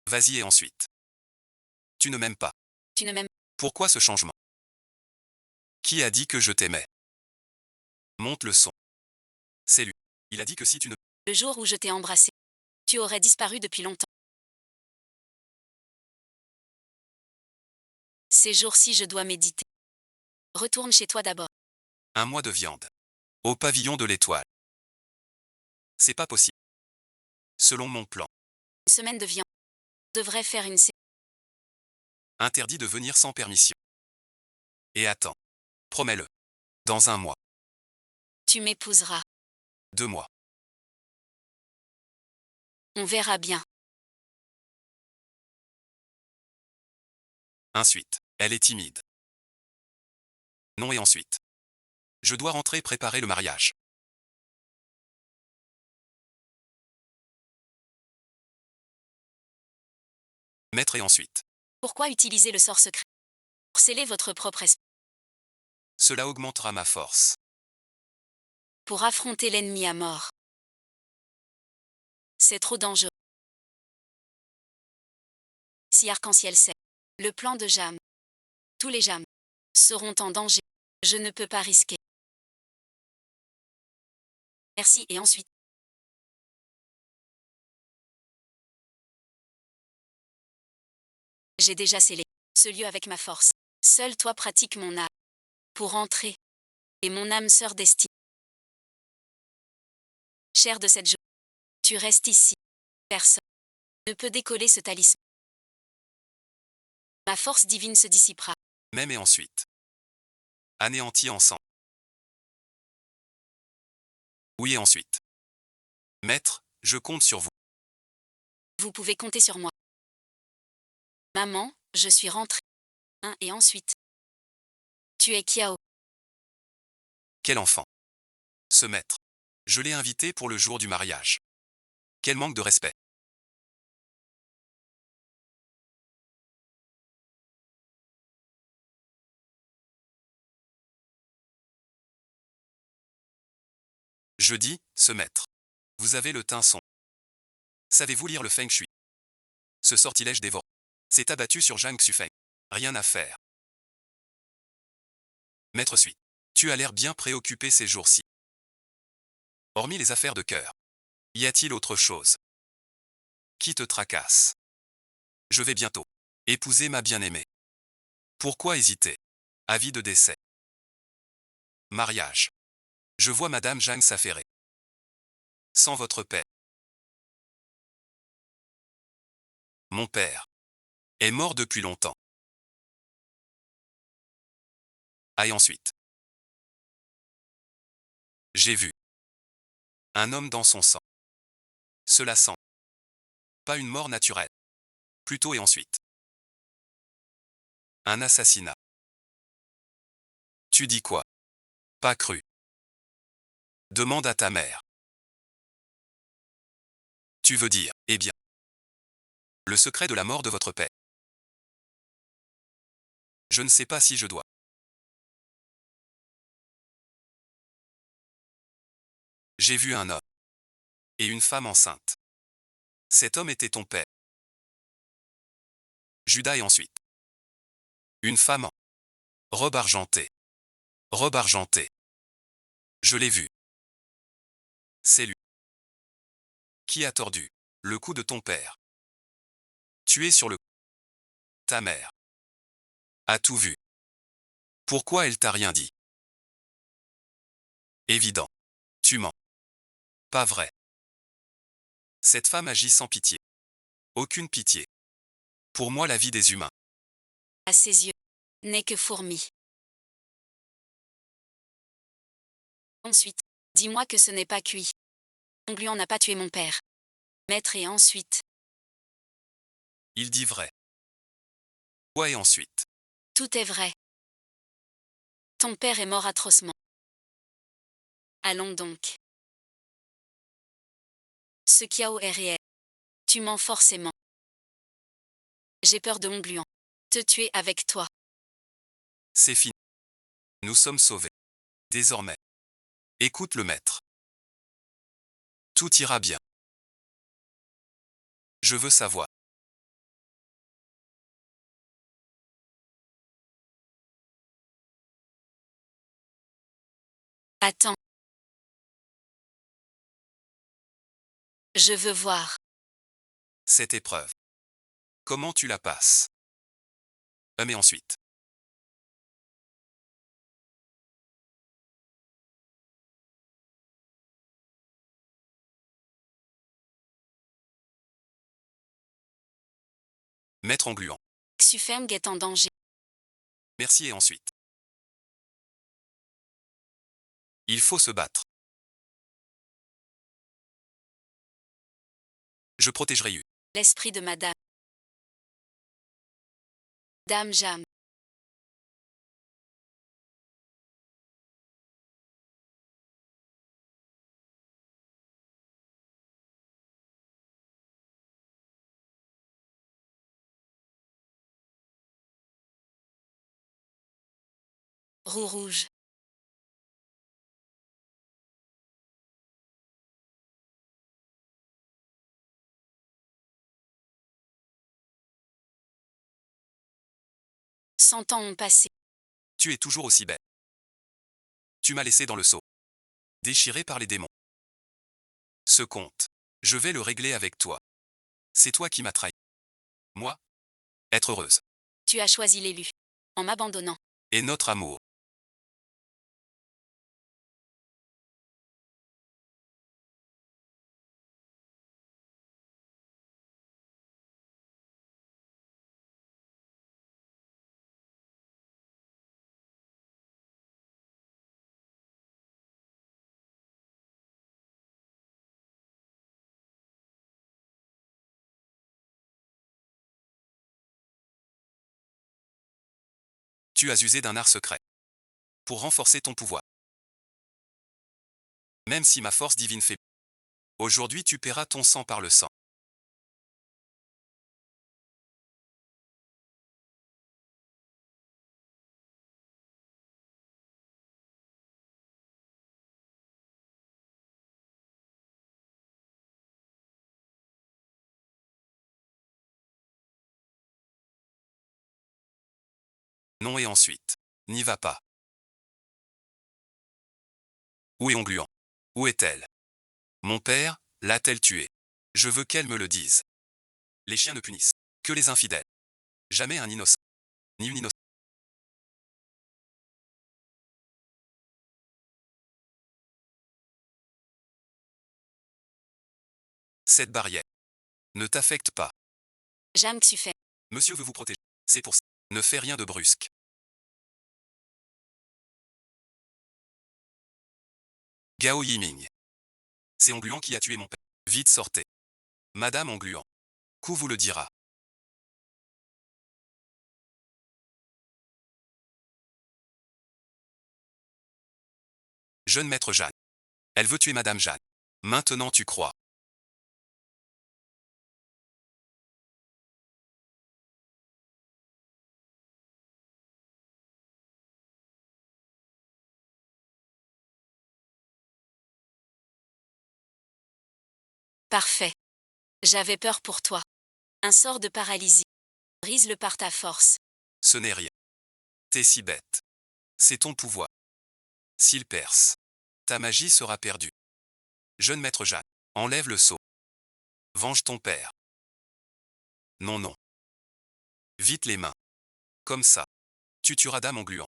Vas-y et ensuite. Tu ne m'aimes pas. Tu ne m'aimes Pourquoi ce changement? Qui a dit que je t'aimais? Monte le son. C'est lui. Il a dit que si tu ne... le jour où je t'ai embrassé. Tu aurais disparu depuis longtemps. Ces jours-ci je dois méditer. Retourne chez toi d'abord. Un mois de viande. Au pavillon de l'Étoile. C'est pas possible. Selon mon plan. Une semaine de viande. Devrais faire une Interdit de venir sans permission. Et attends. Promets-le. Dans un mois. Tu m'épouseras. 2 mois. On verra bien. Ensuite. Elle est timide. Non et ensuite. Je dois rentrer préparer le mariage. Maître et ensuite. Pourquoi utiliser le sort secret? Pour sceller votre propre esprit. Cela augmentera ma force. Pour affronter l'ennemi à mort. C'est trop dangereux. Si Arc-en-Ciel sait le plan de Jam, tous les Jam seront en danger. Je ne peux pas risquer. Merci et ensuite. J'ai déjà scellé ce lieu avec ma force. Seul toi pratique mon art. Pour entrer. Et mon âme sœur destinée. Chair de cette journée. Tu restes ici. Personne ne peut décoller ce talisman. Ma force divine se dissipera. Même et ensuite. Anéantis ensemble. Oui et ensuite. Maître, je compte sur vous. Vous pouvez compter sur moi. Maman, je suis rentrée. Et ensuite. Tu es Kiao. Quel enfant. Ce maître. Je l'ai invité pour le jour du mariage. Quel manque de respect. Je dis, ce maître. Vous avez le teint sombre. Savez-vous lire le feng shui? Ce sortilège dévore. S'est abattu sur Zhang Xufeng. Rien à faire. Maître Sui. Tu as l'air bien préoccupé ces jours-ci. Hormis les affaires de cœur. Y a-t-il autre chose? Qui te tracasse? Je vais bientôt épouser ma bien-aimée. Pourquoi hésiter? Avis de décès. Mariage. Je vois Madame Zhang s'affairer. Sans votre père. Mon père est mort depuis longtemps. Ah et ensuite. J'ai vu un homme dans son sang. Cela sent pas une mort naturelle. Plutôt et ensuite. Un assassinat. Tu dis quoi? Pas cru. Demande à ta mère. Tu veux dire, eh bien. Le secret de la mort de votre père. Je ne sais pas si je dois. J'ai vu un homme. Et une femme enceinte. Cet homme était ton père. Judas et ensuite. Une femme en robe argentée. Robe argentée. Je l'ai vu. C'est lui. Qui a tordu le cou de ton père. Tu es sur le... Ta mère a tout vu. Pourquoi elle t'a rien dit? Évident. Tu mens. Pas vrai. Cette femme agit sans pitié. Aucune pitié. Pour moi la vie des humains. À ses yeux. N'est que fourmi. Ensuite. Dis-moi que ce n'est pas cuit. Gluon n'a pas tué mon père. Maître et ensuite. Il dit vrai. Quoi et ensuite? Tout est vrai. Ton père est mort atrocement. Allons donc. Ce Kiao est réel. Tu mens forcément. J'ai peur de Gluon. Te tuer avec toi. C'est fini. Nous sommes sauvés. Désormais. Écoute le maître. Tout ira bien. Je veux savoir. Attends. Je veux voir. Cette épreuve. Comment tu la passes? Mais ensuite. Maître en gluant. Xufeng est en danger. Merci et ensuite. Il faut se battre. Je protégerai Yu. L'esprit de Madame. Dame Jam. Roue rouge. Cent ans ont passé. Tu es toujours aussi belle. Tu m'as laissé dans le seau. Déchiré par les démons. Ce compte. Je vais le régler avec toi. C'est toi qui m'as trahi. Moi? Être heureuse. Tu as choisi l'élu. En m'abandonnant. Et notre amour. Tu as usé d'un art secret. Pour renforcer ton pouvoir. Même si ma force divine fait. Aujourd'hui tu paieras ton sang par le sang. Non et ensuite. N'y va pas. Où est Ongluant? Où est-elle? Mon père, l'a-t-elle tuée? Je veux qu'elle me le dise. Les chiens ne punissent que les infidèles. Jamais un innocent. Ni une innocente. Cette barrière ne t'affecte pas. Jam Xufeng. Monsieur veut vous protéger. C'est pour ça. Ne fais rien de brusque. Gao Yiming. C'est Ongluant qui a tué mon père. Vite sortez. Madame Ongluant. Ku vous le dira. Jeune maître Jeanne. Elle veut tuer Madame Jeanne. Maintenant tu crois. Parfait. J'avais peur pour toi. Un sort de paralysie. Brise-le par ta force. Ce n'est rien. T'es si bête. C'est ton pouvoir. S'il perce, ta magie sera perdue. Jeune maître Jeanne. Enlève le sceau. Venge ton père. Non, non. Vite les mains. Comme ça. Tu tueras Dame Ongluant.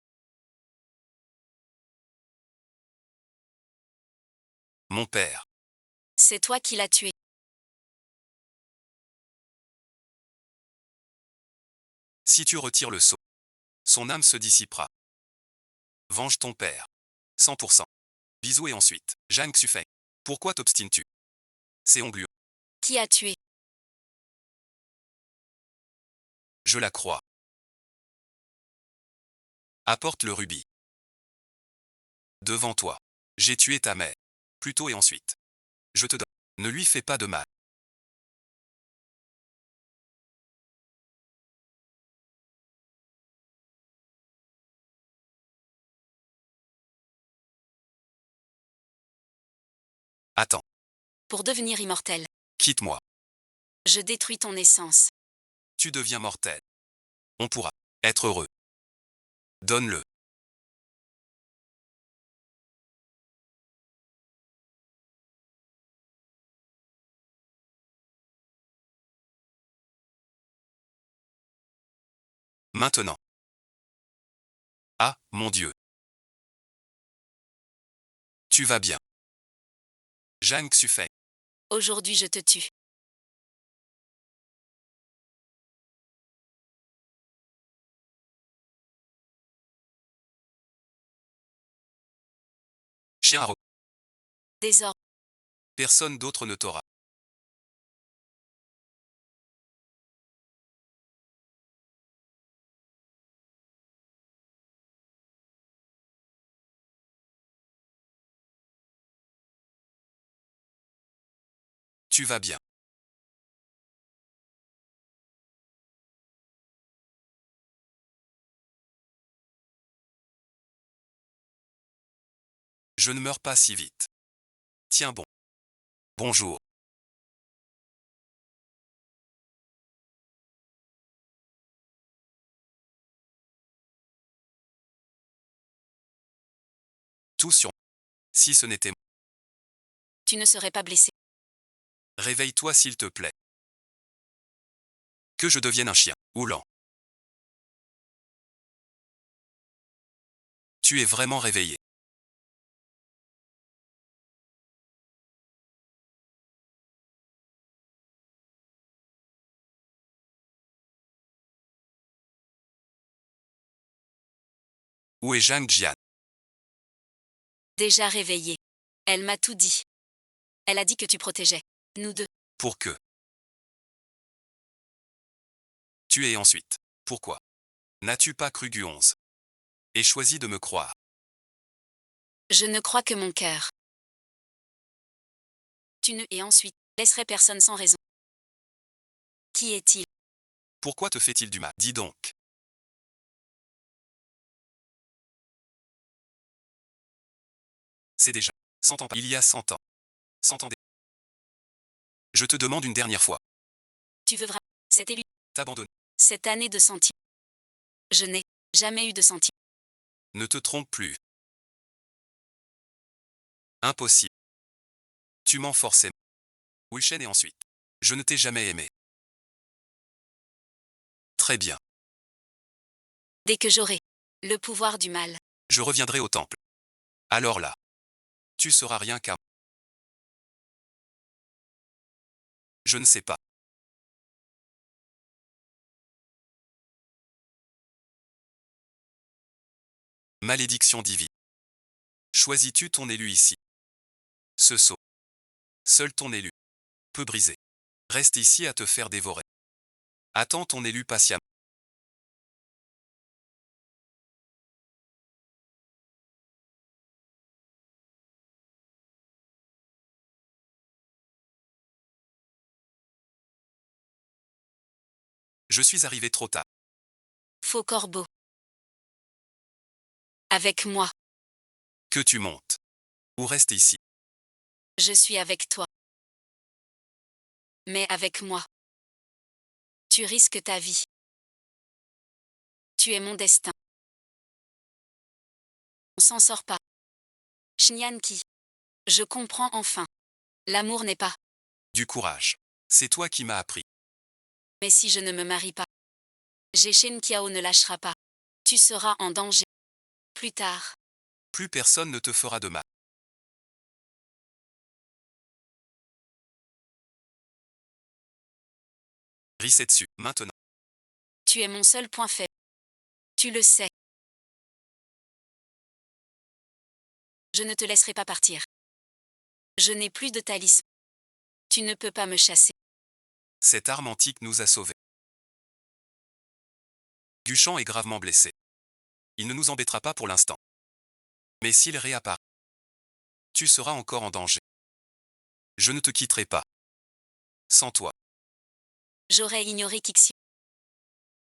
Mon père. C'est toi qui l'as tué. Si tu retires le sceau, son âme se dissipera. Venge ton père. 100%. Bisous et ensuite. Jeanne Xufeng. Pourquoi t'obstines-tu? C'est Ongluant. Qui a tué? Je la crois. Apporte le rubis. Devant toi. J'ai tué ta mère. Plus tôt et ensuite. Je te donne. Ne lui fais pas de mal. Attends. pour devenir immortel. Quitte-moi. Je détruis ton essence. Tu deviens mortel. On pourra être heureux. Donne-le. Maintenant. Ah, mon Dieu. Tu vas bien. Zhang Xufeng. Aujourd'hui je te tue. Chien à Désormais, personne d'autre ne t'aura. Tu vas bien. Je ne meurs pas si vite. Tiens bon. Bonjour. Tout sur. Si ce n'était. tu ne serais pas blessé. Réveille-toi s'il te plaît. Que je devienne un chien, ou lent. Tu es vraiment réveillé. Où est Zhang Jian? Déjà réveillé. Elle m'a tout dit. Elle a dit que tu protégeais. Nous deux. Pour que. Tu es ensuite. Pourquoi? N'as-tu pas cru Gu11? Et choisi de me croire. Je ne crois que mon cœur. Tu ne et ensuite laisserais personne sans raison. Qui est-il? Pourquoi te fait-il du mal? Dis donc. C'est déjà 100 ans. Il y a 100 ans. 100 ans. Je te demande une dernière fois. Tu veux vraiment cet élu T'abandonner. cette année de sentiments. Je n'ai jamais eu de sentiments. Ne te trompe plus. Impossible. Tu mens forcément. Wilshen et ensuite. Je ne t'ai jamais aimé. Très bien. Dès que j'aurai le pouvoir du mal, Je reviendrai au temple. Alors là. Tu seras rien qu'un. Je ne sais pas. Malédiction divine. Choisis-tu ton élu ici? Ce sceau. Seul ton élu peut briser. Reste ici à te faire dévorer. Attends ton élu patiemment. Je suis arrivé trop tard. faux corbeau. Avec moi, Que tu montes. Ou reste ici. je suis avec toi. Mais avec moi, tu risques ta vie. Tu es mon destin. On s'en sort pas. Shnyan Ki. Je comprends enfin. L'amour n'est pas. Du courage. C'est toi qui m'as appris. Mais si je ne me marie pas, Shen Kiao ne lâchera pas. Tu seras en danger. Plus tard. Plus personne ne te fera de mal. Risetsu, maintenant. Tu es mon seul point faible. Tu le sais. Je ne te laisserai pas partir. Je n'ai plus de talisman. Tu ne peux pas me chasser. Cette arme antique nous a sauvés. Guchan est gravement blessé. Il ne nous embêtera pas pour l'instant. Mais s'il réapparaît, tu seras encore en danger. Je ne te quitterai pas. Sans toi. J'aurais ignoré Kixi.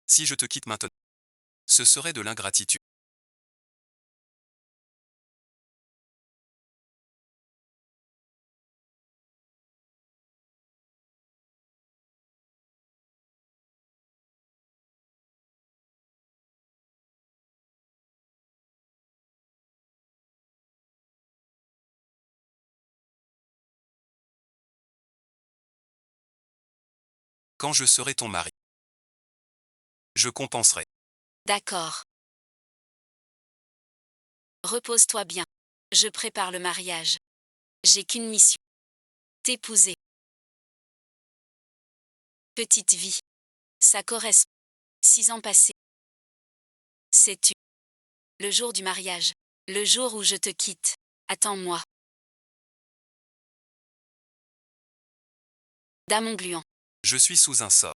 Si je te quitte maintenant, ce serait de l'ingratitude. Quand je serai ton mari. Je compenserai. D'accord. Repose-toi bien. Je prépare le mariage. J'ai qu'une mission. T'épouser. Petite vie. Ça correspond. 6 ans passés. Sais-tu? Le jour du mariage. Le jour où je te quitte. Attends-moi. Damon gluant. Je suis sous un sort.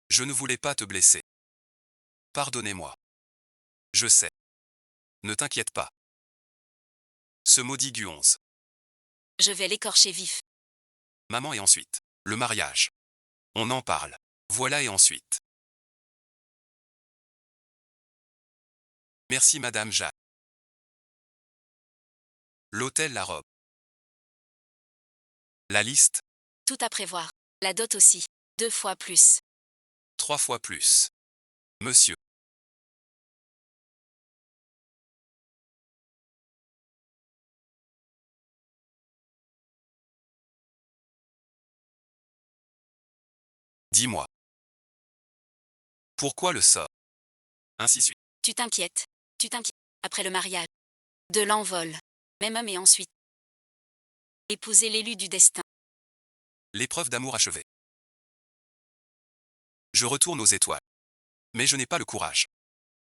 Je ne voulais pas te blesser. Pardonnez-moi. Je sais. Ne t'inquiète pas. Ce maudit Gu11. Je vais l'écorcher vif. Maman et ensuite. Le mariage. On en parle. Voilà et ensuite. Merci Madame Jacques. L'hôtel, la robe. La liste, Tout à prévoir. La dot aussi. 2 fois plus. 3 fois plus. Monsieur. Dis-moi. Pourquoi le sort? Ainsi suit. Tu t'inquiètes. Tu t'inquiètes. Après le mariage. De l'envol. Même homme et ensuite. Épouser l'élu du destin. L'épreuve d'amour achevée. Je retourne aux étoiles. Mais je n'ai pas le courage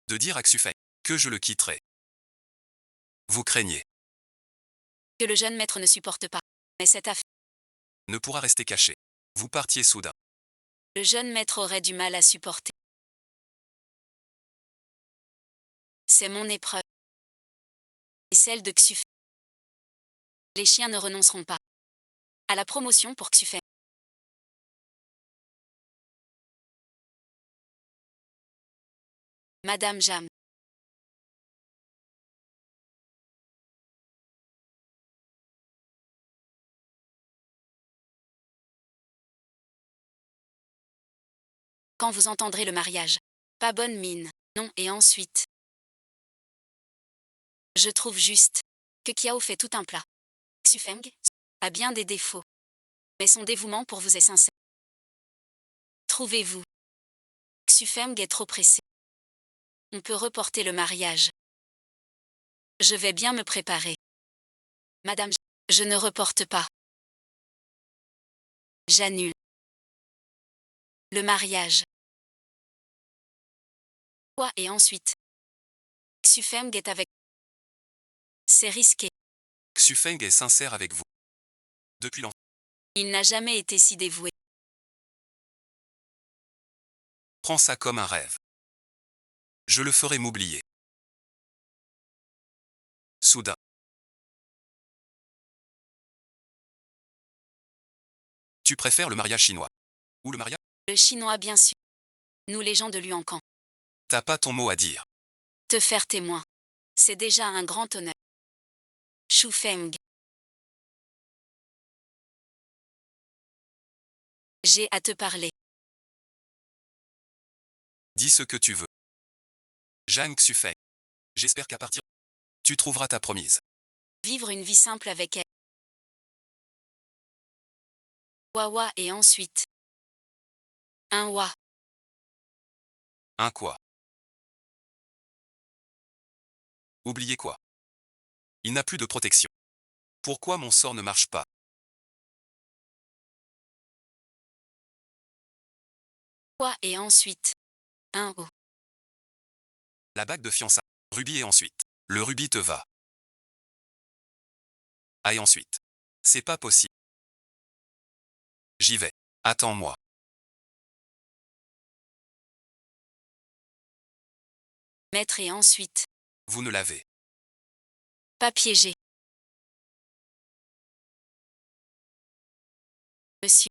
de dire à Xufeng que je le quitterai. Vous craignez. Que le jeune maître ne supporte pas. Mais cette affaire. Ne pourra rester caché. Vous partiez soudain. Le jeune maître aurait du mal à supporter. C'est mon épreuve. Et celle de Xufeng. Les chiens ne renonceront pas. À la promotion pour Xufeng. Madame Jam. Quand vous entendrez le mariage. Pas bonne mine. Non, et ensuite. Je trouve juste que Kiao fait tout un plat. Xufeng a bien des défauts. Mais son dévouement pour vous est sincère. Trouvez-vous? Xufeng est trop pressé. On peut reporter le mariage. Je vais bien me préparer. Madame, je ne reporte pas. J'annule. Le mariage. Quoi et ensuite? Xufeng est avec. C'est risqué. Xufeng est sincère avec vous. Depuis l'enfance. Il n'a jamais été si dévoué. Prends ça comme un rêve. Je le ferai m'oublier. Soudain. Tu préfères le mariage chinois? Ou le mariage? Le chinois bien sûr. Nous les gens de Luancan. T'as pas ton mot à dire. Te faire témoin. C'est déjà un grand honneur. Xufeng. J'ai à te parler. Dis ce que tu veux. Jeanne Xufeng. J'espère qu'à partir. Tu trouveras ta promise. Vivre une vie simple avec elle. Wawa et ensuite. Un wa. Un quoi? Oubliez quoi? Il n'a plus de protection. Pourquoi mon sort ne marche pas? Wa et ensuite. Un o. La bague de fiançailles. Rubis et ensuite. Le rubis te va. Ah et ensuite. C'est pas possible. J'y vais. Attends-moi. Maître et ensuite. Vous ne l'avez. Pas piégé. Monsieur.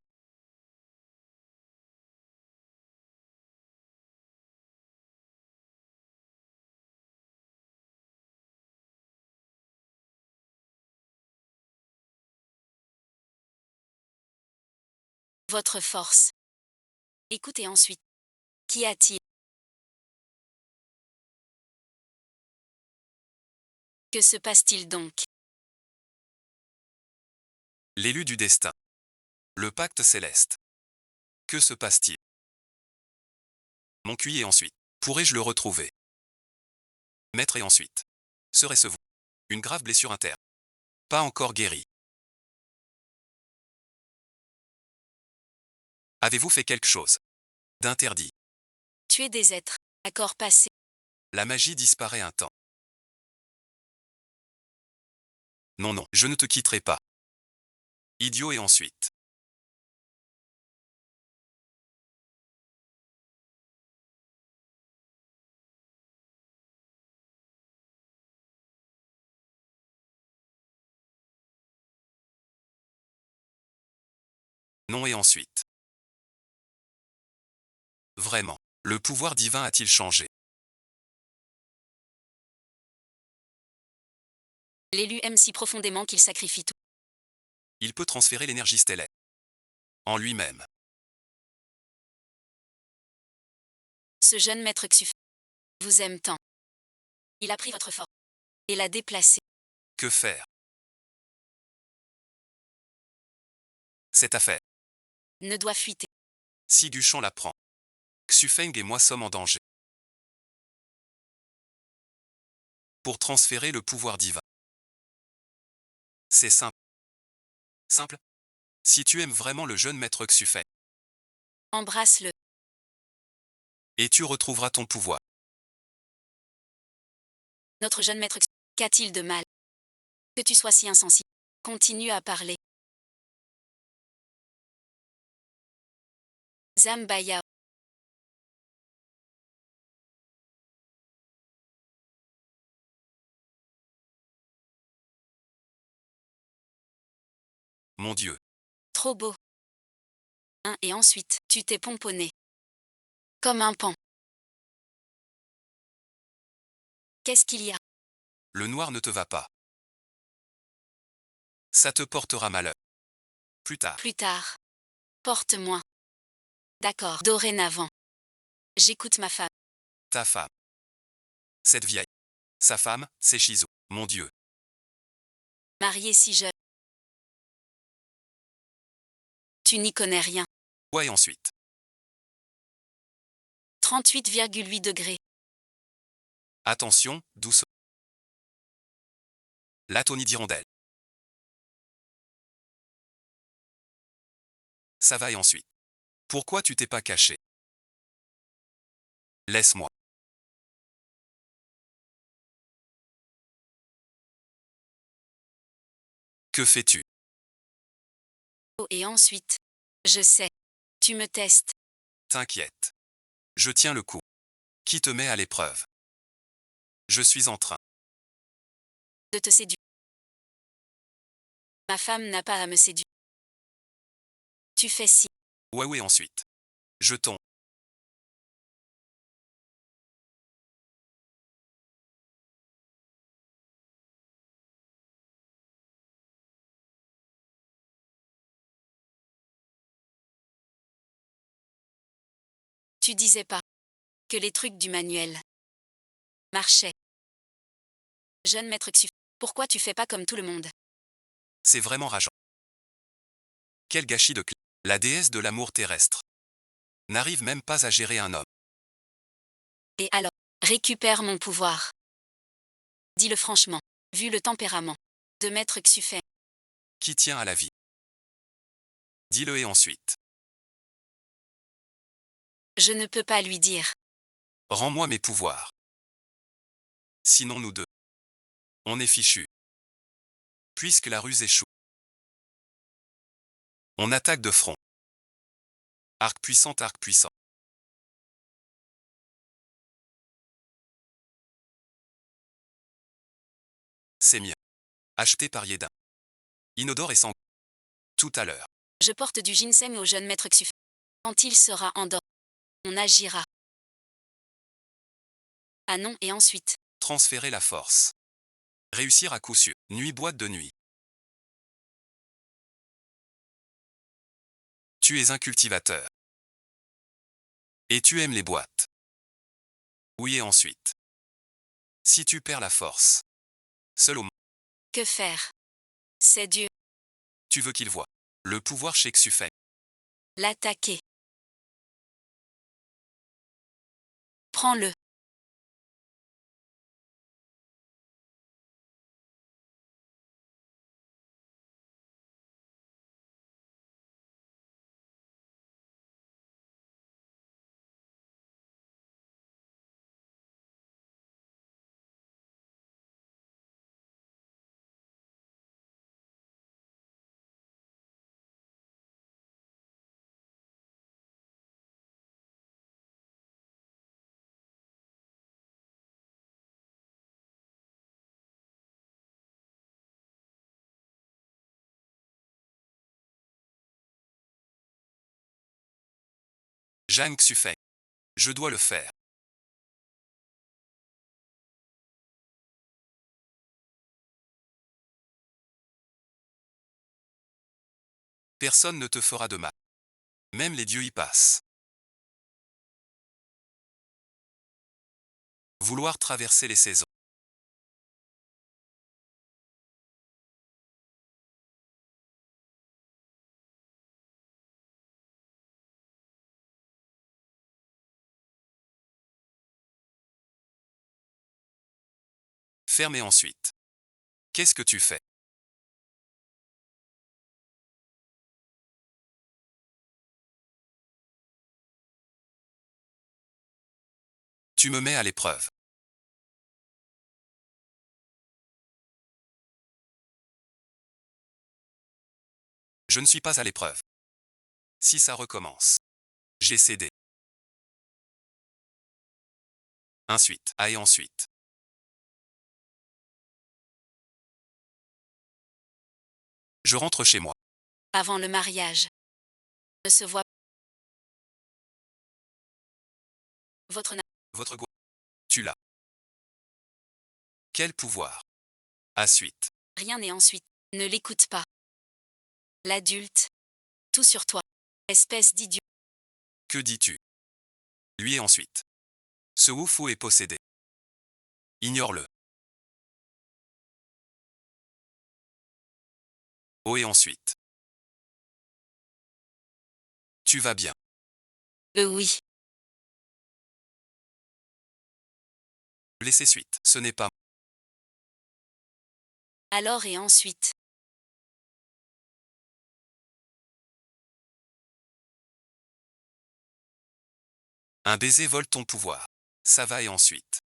Votre force. Écoutez ensuite. Qu'y a-t-il? Que se passe-t-il donc? L'élu du destin. Le pacte céleste. Que se passe-t-il? Mon QI et ensuite. Pourrais-je le retrouver? Maître et ensuite. Serait-ce vous? Une grave blessure interne. Pas encore guérie. Avez-vous fait quelque chose d'interdit? Tuer des êtres. Accord passé. La magie disparaît un temps. Non, non, je ne te quitterai pas. Idiot et ensuite. Non et ensuite. Vraiment. Le pouvoir divin a-t-il changé? L'élu aime si profondément qu'il sacrifie tout. Il peut transférer l'énergie stellaire en lui-même. Ce jeune maître Xuf vous aime tant. Il a pris votre force et l'a déplacée. Que faire? Cette affaire. Ne doit fuiter. Si Duchamp l'apprend. Xufeng et moi sommes en danger. Pour transférer le pouvoir divin. C'est simple. Simple? Si tu aimes vraiment le jeune maître Xufeng. Embrasse-le. Et tu retrouveras ton pouvoir. Notre jeune maître Xuf. Qu'a-t-il de mal? Que tu sois si insensible. Continue à parler. Zambaya. Mon Dieu. Trop beau. Et ensuite, tu t'es pomponné. Comme un pan. Qu'est-ce qu'il y a? Le noir ne te va pas. Ça te portera malheur. Plus tard. Plus tard. Porte-moi. D'accord. Dorénavant. J'écoute ma femme. Ta femme. Cette vieille. Sa femme, c'est Shizu. Mon Dieu. Mariée si jeune. Tu n'y connais rien. Ouais et ensuite. 38,8 degrés. Attention, douce. L'atonie d'hirondelle. Ça va et ensuite. Pourquoi tu t'es pas caché? Laisse-moi. Que fais-tu? Oh, et ensuite. Je sais. Tu me testes. T'inquiète. Je tiens le coup. Qui te met à l'épreuve? Je suis en train. De te séduire. Ma femme n'a pas à me séduire. Tu fais si. Ouais ouais ensuite. Je tombe. Tu disais pas. Que les trucs du manuel. Marchaient. Jeune maître Xuf. Pourquoi tu fais pas comme tout le monde? C'est vraiment rageant. Quel gâchis de clé. La déesse de l'amour terrestre. N'arrive même pas à gérer un homme. Et alors? Récupère mon pouvoir. Dis-le franchement. Vu le tempérament. De maître Xufeng. Qui tient à la vie? Dis-le et ensuite. Je ne peux pas lui dire. Rends-moi mes pouvoirs. Sinon nous deux. On est fichus. Puisque la ruse échoue. On attaque de front. Arc puissant, arc puissant. C'est mieux. Acheté par Yedin. Inodore et sans. Tout à l'heure. Je porte du ginseng au jeune maître Xufeng. Quand il sera endormi, on agira. Ah non, et ensuite. Transférer la force. Réussir à coup sûr. Nuit boîte de nuit. Tu es un cultivateur. Et tu aimes les boîtes. Oui et ensuite. Si tu perds la force. Seul au monde. Que faire? C'est Dieu. Tu veux qu'il voie. Le pouvoir chez Xufeng. L'attaquer. Prends-le. Jeanne Xufeng. Je dois le faire. Personne ne te fera de mal. Même les dieux y passent. Vouloir traverser les saisons. Ferme et ensuite. Qu'est-ce que tu fais? Tu me mets à l'épreuve. Je ne suis pas à l'épreuve. Si ça recommence. J'ai cédé. Ensuite. Ah et ensuite. Je rentre chez moi. Avant le mariage. Ne se voit. Votre Votre go. Tu l'as. Quel pouvoir? À suite. rien n'est ensuite. Ne l'écoute pas. L'adulte. Tout sur toi. Espèce d'idiot. Que dis-tu? Lui et ensuite. Ce Wufu est possédé. Ignore-le. Oh et ensuite. Tu vas bien. Oui. Laissez suite. Ce n'est pas. Alors et ensuite. Un baiser vole ton pouvoir. Ça va et ensuite.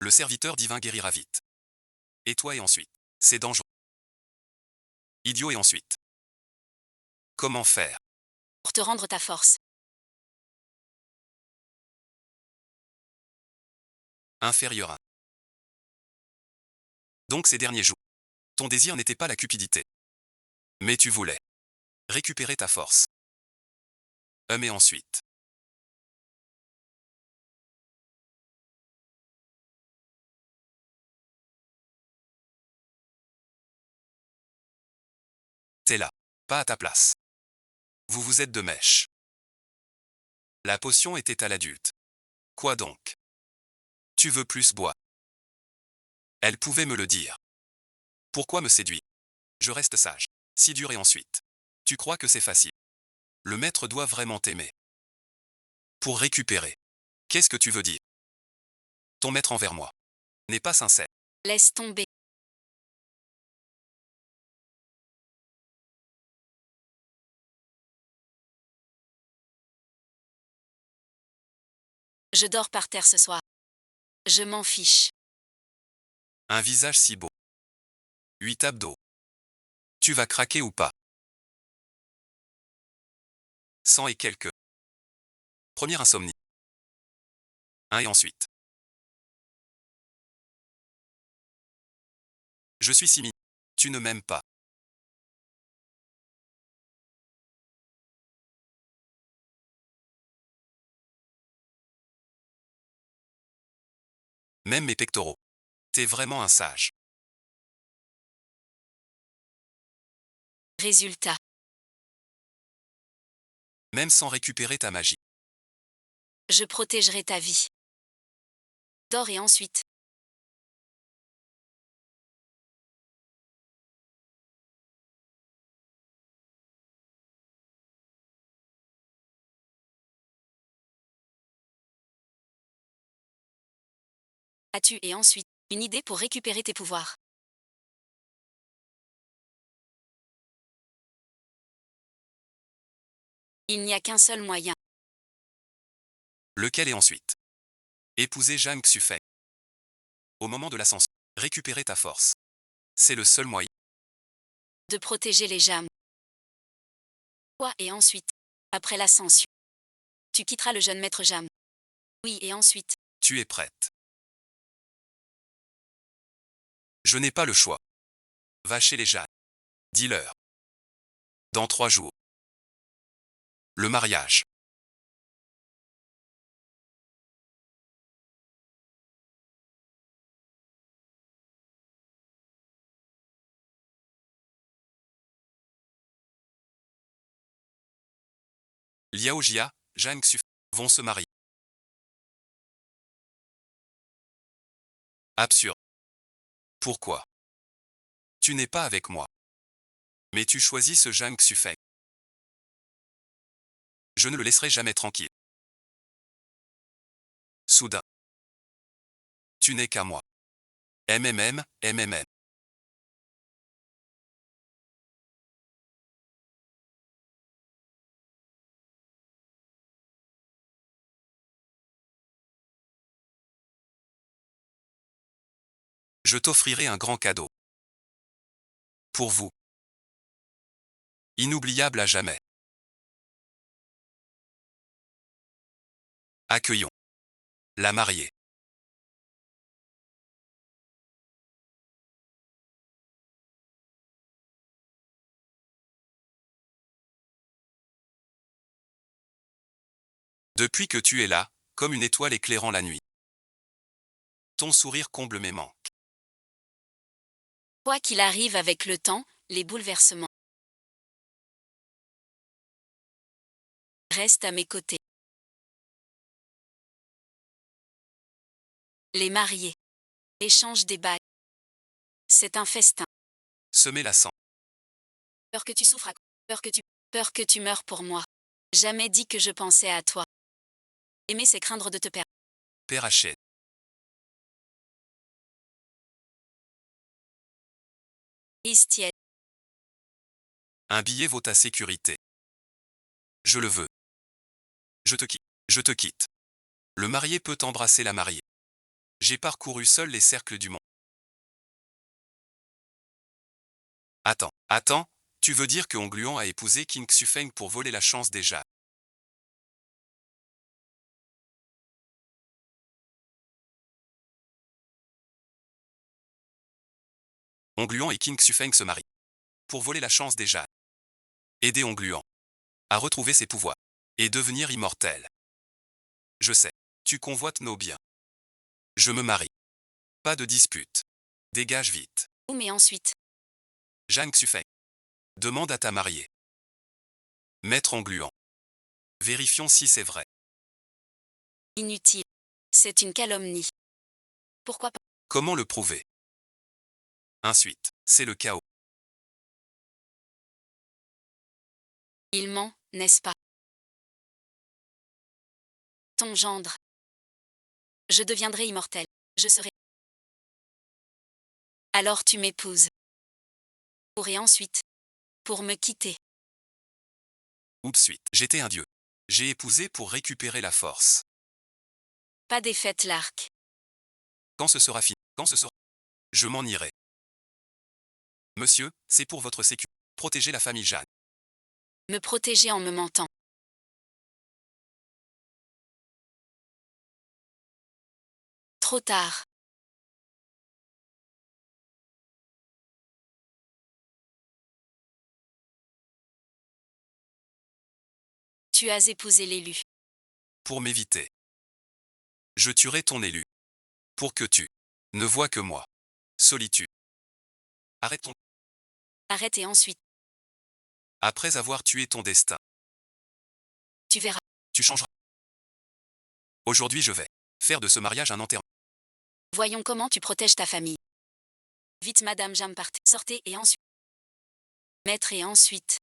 Le serviteur divin guérira vite. Et toi et ensuite. C'est dangereux. Idiot et ensuite. Comment faire? Pour te rendre ta force. Inférieur à. Donc ces derniers jours. Ton désir n'était pas la cupidité. Mais tu voulais. Récupérer ta force. Mais ensuite. T'es là. Pas à ta place. Vous vous êtes de mèche. La potion était à l'adulte. Quoi donc? Tu veux plus boire? Elle pouvait me le dire. Pourquoi me séduire? Je reste sage. Si dur et ensuite. Tu crois que c'est facile? Le maître doit vraiment t'aimer. Pour récupérer. Qu'est-ce que tu veux dire? Ton maître envers moi n'est pas sincère. Laisse tomber. Je dors par terre ce soir. Je m'en fiche. Un visage si beau. 8 abdos. Tu vas craquer ou pas? 100 et quelques. Première insomnie. Un et ensuite. Je suis si mignon. Tu ne m'aimes pas. Même mes pectoraux. T'es vraiment un sage. Résultat. Même sans récupérer ta magie. Je protégerai ta vie. Dors et ensuite. As-tu et ensuite une idée pour récupérer tes pouvoirs? Il n'y a qu'un seul moyen. Lequel est ensuite? Épouser Jang Xufeng. Au moment de l'ascension, récupérer ta force. C'est le seul moyen. De protéger les Jam. Quoi et ensuite? Après l'ascension. Tu quitteras le jeune maître Jam. Oui et ensuite? Tu es prête. Je n'ai pas le choix. Va chez les Jang. Dis-leur. Dans 3 jours. Le mariage. Liao Jia, Jang Xufeng vont se marier. Absurde. Pourquoi? Tu n'es pas avec moi. Mais tu choisis ce Jang Xufeng. Je ne le laisserai jamais tranquille. Soudain. Tu n'es qu'à moi. MMM, MMM. Je t'offrirai un grand cadeau. Pour vous. Inoubliable à jamais. Accueillons. La mariée. Depuis que tu es là, comme une étoile éclairant la nuit. Ton sourire comble mes manques. Quoi qu'il arrive avec le temps, les bouleversements restent à mes côtés. Les mariés échangent des bagues. C'est un festin. Semer la sang. Peur que tu souffres, peur que tu meurs pour moi. Jamais dit que je pensais à toi. Aimer, c'est craindre de te perdre. Père Hachet. Istiel. Un billet vaut ta sécurité. Je le veux. Je te quitte. Je te quitte. Le marié peut embrasser la mariée. J'ai parcouru seul les cercles du monde. Attends, tu veux dire que Hongluan a épousé King Xufeng pour voler la chance déjà? Hongluan et King Xufeng se marient. Pour voler la chance déjà. Aider Hongluan à retrouver ses pouvoirs et devenir immortel. Je sais, tu convoites nos biens. Je me marie. Pas de dispute. Dégage vite. Mais ensuite, Jang Xufeng. Demande à ta mariée. Maître Hongluan. Vérifions si c'est vrai. inutile. C'est une calomnie. Pourquoi pas? Comment le prouver? Ensuite, c'est le chaos. Il ment, n'est-ce pas? Ton gendre. Je deviendrai immortel. Je serai. Alors tu m'épouses. Et ensuite. Pour me quitter. Oups, suite. J'étais un dieu. J'ai épousé pour récupérer la force. Pas défaite l'arc. Quand ce sera fini? Quand ce sera? Je m'en irai. Monsieur, c'est pour votre sécurité. Protégez la famille Jeanne. Me protéger en me mentant. Trop tard. Tu as épousé l'élu. Pour m'éviter. Je tuerai ton élu. Pour que tu ne vois que moi. Solitude. Arrête ton. Arrête et ensuite. Après avoir tué ton destin, Tu verras. tu changeras. Aujourd'hui je vais faire de ce mariage un enterrement. Voyons comment tu protèges ta famille. Vite Madame Jam partez. Sortez et ensuite. Maître et ensuite.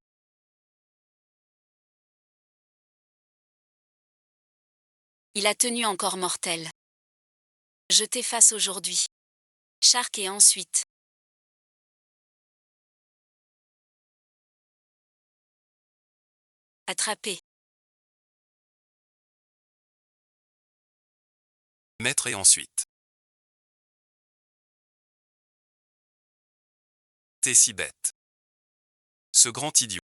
Il a tenu encore mortel. Je t'efface aujourd'hui. Shark et ensuite. Attraper. Mettre et ensuite. T'es si bête. Ce grand idiot.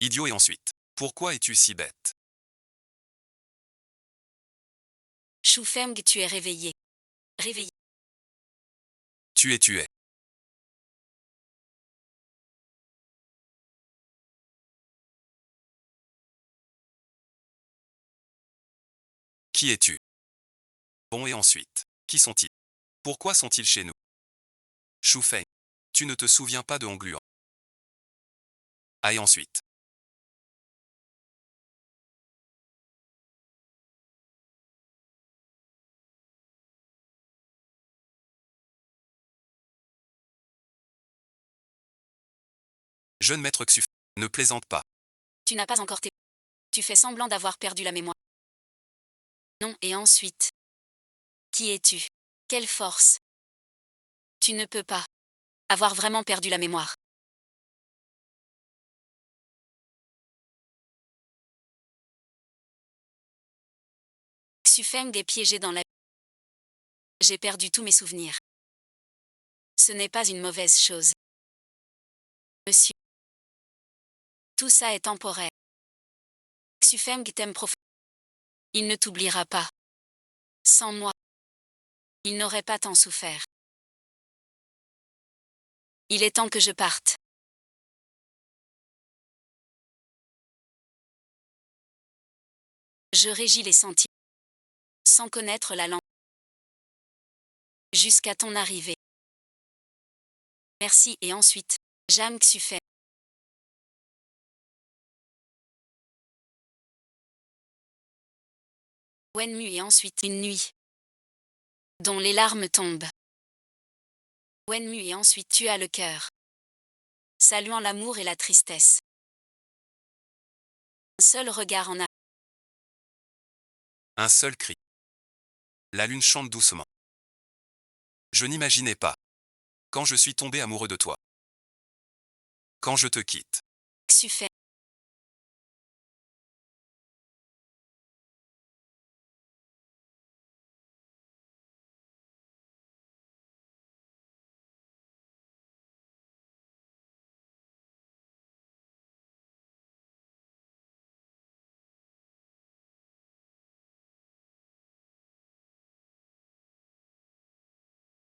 Idiot et ensuite. Pourquoi es-tu si bête? Shufeng, tu es réveillé. Réveillé. Tu es. Qui es-tu? Bon et ensuite. Qui sont-ils? Pourquoi sont-ils chez nous? Shufeng. Tu ne te souviens pas de Hongluan. Ah et ensuite. Jeune maître Xuf. Ne plaisante pas. Tu n'as pas encore tes... Tu fais semblant d'avoir perdu la mémoire. Non, et ensuite. Qui es-tu? Quelle force? Tu ne peux pas avoir vraiment perdu la mémoire. Xufeng est piégé dans la... J'ai perdu tous mes souvenirs. Ce n'est pas une mauvaise chose. Monsieur. Tout ça est temporaire. Xufeng t'aime profondément. Il ne t'oubliera pas. Sans moi, il n'aurait pas tant souffert. Il est temps que je parte. Je régis les sentiments. Sans connaître la langue. Jusqu'à ton arrivée. Merci et ensuite. Jam Xufeng. Wenmu et ensuite une nuit. Dont les larmes tombent. Wenmu et ensuite tu as le cœur. Saluant l'amour et la tristesse. Un seul regard en a. Un seul cri. La lune chante doucement. Je n'imaginais pas. Quand je suis tombé amoureux de toi. Quand je te quitte. Xufeng.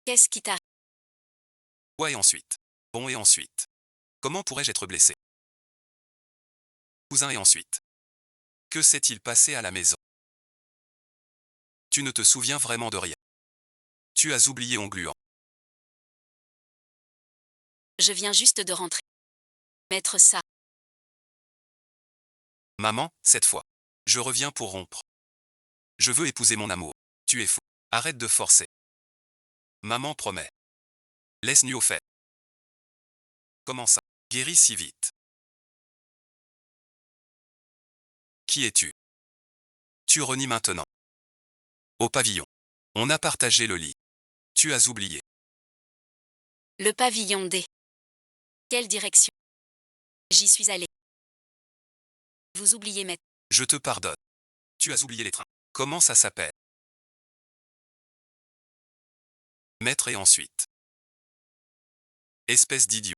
Qu'est-ce qui t'a... Ouais et ensuite. Bon et ensuite. Comment pourrais-je être blessé? Cousin et ensuite. Que s'est-il passé à la maison? Tu ne te souviens vraiment de rien. Tu as oublié Hongluan. Je viens juste de rentrer. Mettre ça. Maman, cette fois. Je reviens pour rompre. Je veux épouser mon amour. Tu es fou. Arrête de forcer. Maman promet. Laisse-nous au fait. Comment ça? Guéris si vite. Qui es-tu? Tu renies maintenant. Au pavillon. On a partagé le lit. Tu as oublié. Le pavillon D. Quelle direction? J'y suis allé. Vous oubliez mettre. Je te pardonne. Tu as oublié les trains. Comment ça s'appelle? Maître et ensuite. Espèce d'idiot.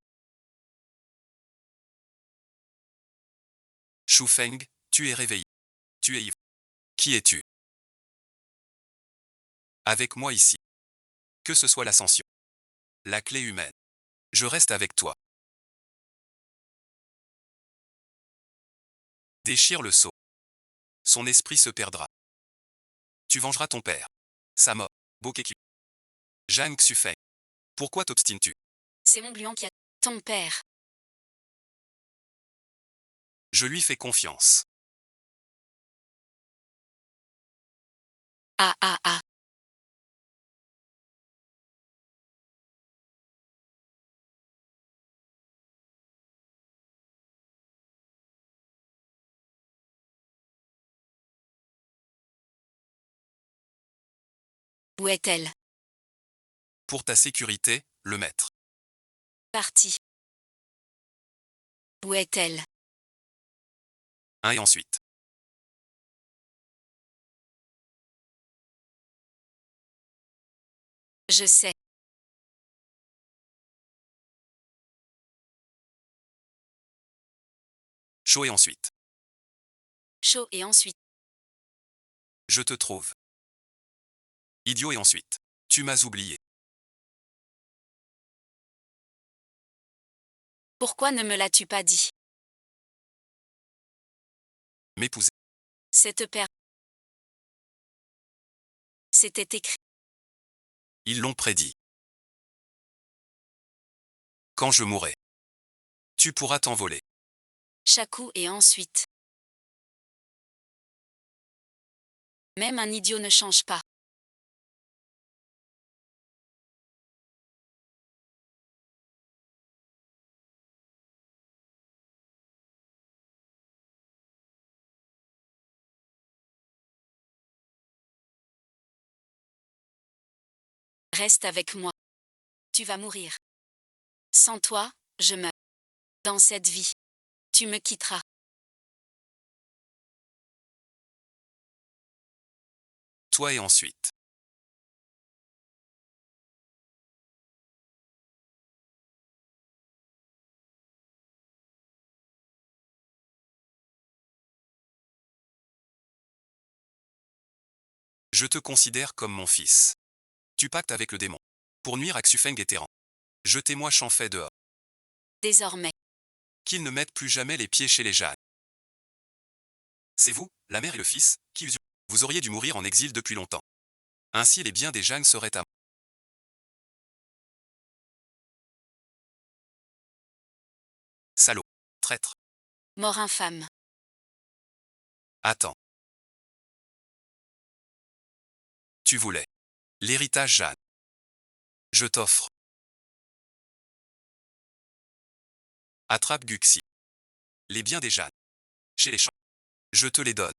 Shufeng, tu es réveillé. Tu es ivre. Qui es-tu? Avec moi ici. Que ce soit l'ascension. La clé humaine. Je reste avec toi. Déchire le sceau. Son esprit se perdra. Tu vengeras ton père. Sa mort. Bokeku. Jang Xufeng. Pourquoi t'obstines-tu? C'est mon gluant qui a... Ton père. Je lui fais confiance. Ah ah ah. Où est-elle? Pour ta sécurité, le maître. Partie. Où est-elle? Et ensuite. Je sais. Chaud et ensuite. Chaud et ensuite. Je te trouve. Idiot et ensuite. Tu m'as oublié. Pourquoi ne me l'as-tu pas dit? M'épouser. Cette paire. C'était écrit. Ils l'ont prédit. Quand je mourrai. Tu pourras t'envoler. Chaque coup et ensuite. Même un idiot ne change pas. Reste avec moi. Tu vas mourir. Sans toi, je meurs. Dans cette vie. Tu me quitteras. Toi et ensuite. Je te considère comme mon fils. Tu pactes avec le démon. Pour nuire à Xufeng et Terran. Jetez-moi Chanfei dehors. Désormais. Qu'ils ne mettent plus jamais les pieds chez les Jade. C'est vous, la mère et le fils, qui vous auriez dû mourir en exil depuis longtemps. Ainsi les biens des Jang seraient à moi. Salaud. Traître. Mort infâme. Attends. Tu voulais. L'héritage Jade. Je t'offre. Attrape Guxi. Les biens des Jade. Chez les champs. Je te les donne.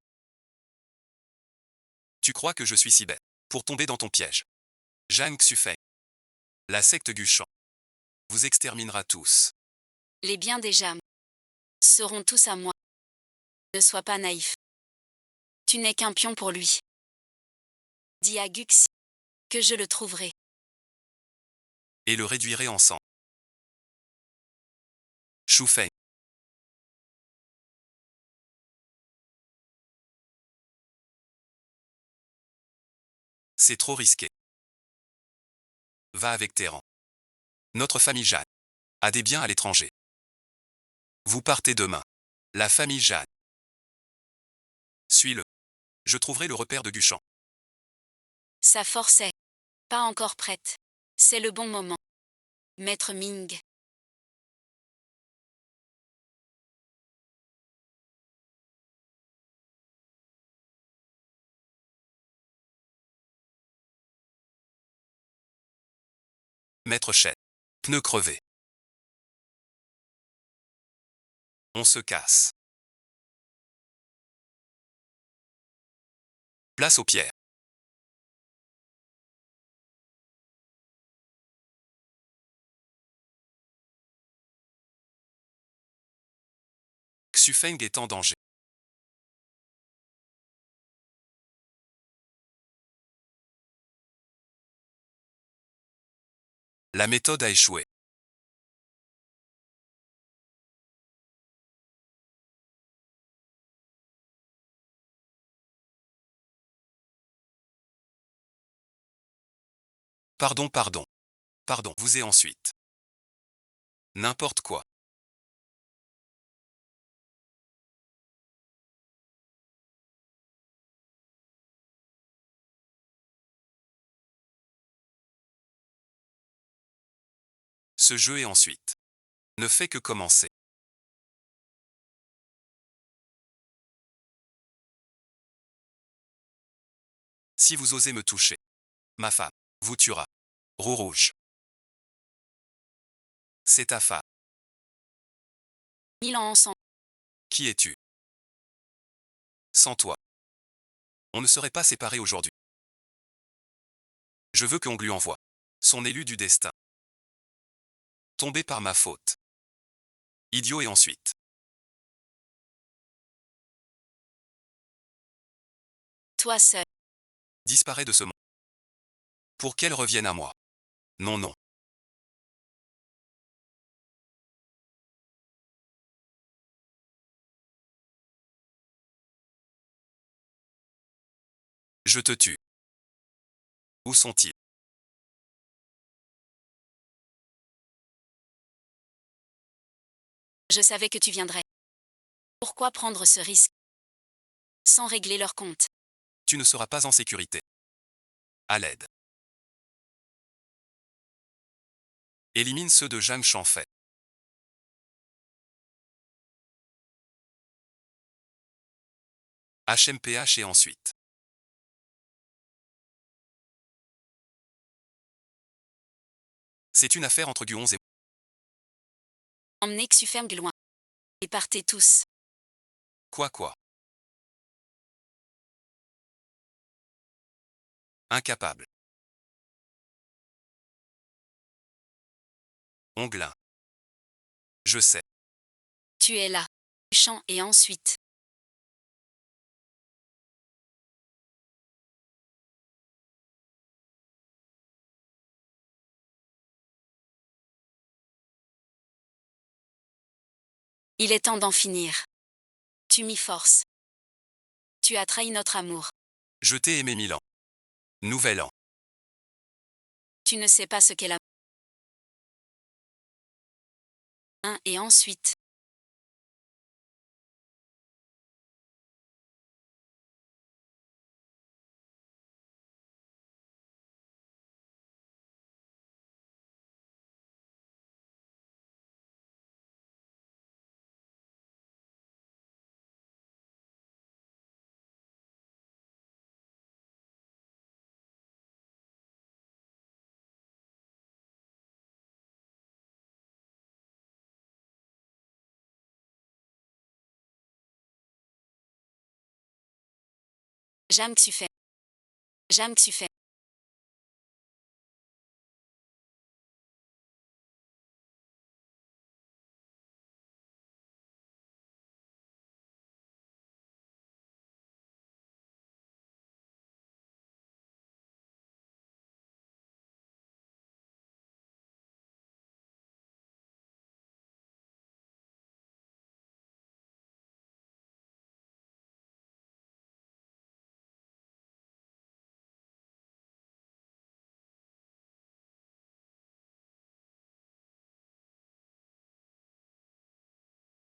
Tu crois que je suis si bête pour tomber dans ton piège. Jang Xufeng. La secte Guchan. Vous exterminera tous. Les biens des Jam seront tous à moi. Ne sois pas naïf. Tu n'es qu'un pion pour lui. Dis à Guxi que je le trouverai. Et le réduirai en sang. Shufeng. C'est trop risqué. Va avec Terran. Notre famille Jade a des biens à l'étranger. Vous partez demain. La famille Jade. Suis-le. Je trouverai le repère de Guchan. Sa force est pas encore prête. C'est le bon moment. Maître Ming. Maître Shen. Pneu crevé. On se casse. Place aux pierres. Xufeng est en danger. La méthode a échoué. Pardon, pardon. Pardon, vous et ensuite. N'importe quoi. Ce jeu est ensuite. Ne fait que commencer. Si vous osez me toucher, ma femme vous tuera. Roue rouge. C'est ta femme. 1000 ans ensemble. Qui es-tu? Sans toi. On ne serait pas séparés aujourd'hui. Je veux qu'on lui envoie son élu du destin. Tombé par ma faute. Idiot et ensuite. Toi seul. Disparaît de ce monde. Pour qu'elle revienne à moi. Non, non. Je te tue. Où sont-ils? Je savais que tu viendrais. Pourquoi prendre ce risque sans régler leur compte? Tu ne seras pas en sécurité. À l'aide. Élimine ceux de Jam Chanfait. HMPH et ensuite. C'est une affaire entre Guons et... Emmenez Xufeng loin. Et partez tous. Quoi? Incapable. Onglin. Je sais. Tu es là. Chant et ensuite. Il est temps d'en finir. Tu m'y forces. Tu as trahi notre amour. Je t'ai aimé 1000 ans. Nouvel an. Tu ne sais pas ce qu'est l'amour. Et ensuite. Jam Xufeng. Jam Xufeng.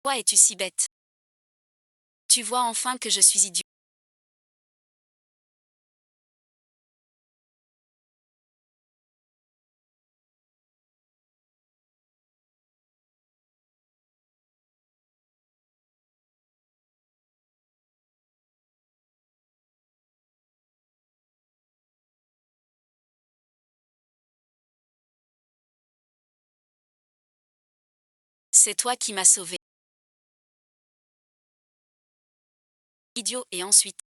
Pourquoi es-tu si bête? Tu vois enfin que je suis idiot. C'est toi qui m'as sauvé. Idiot et ensuite.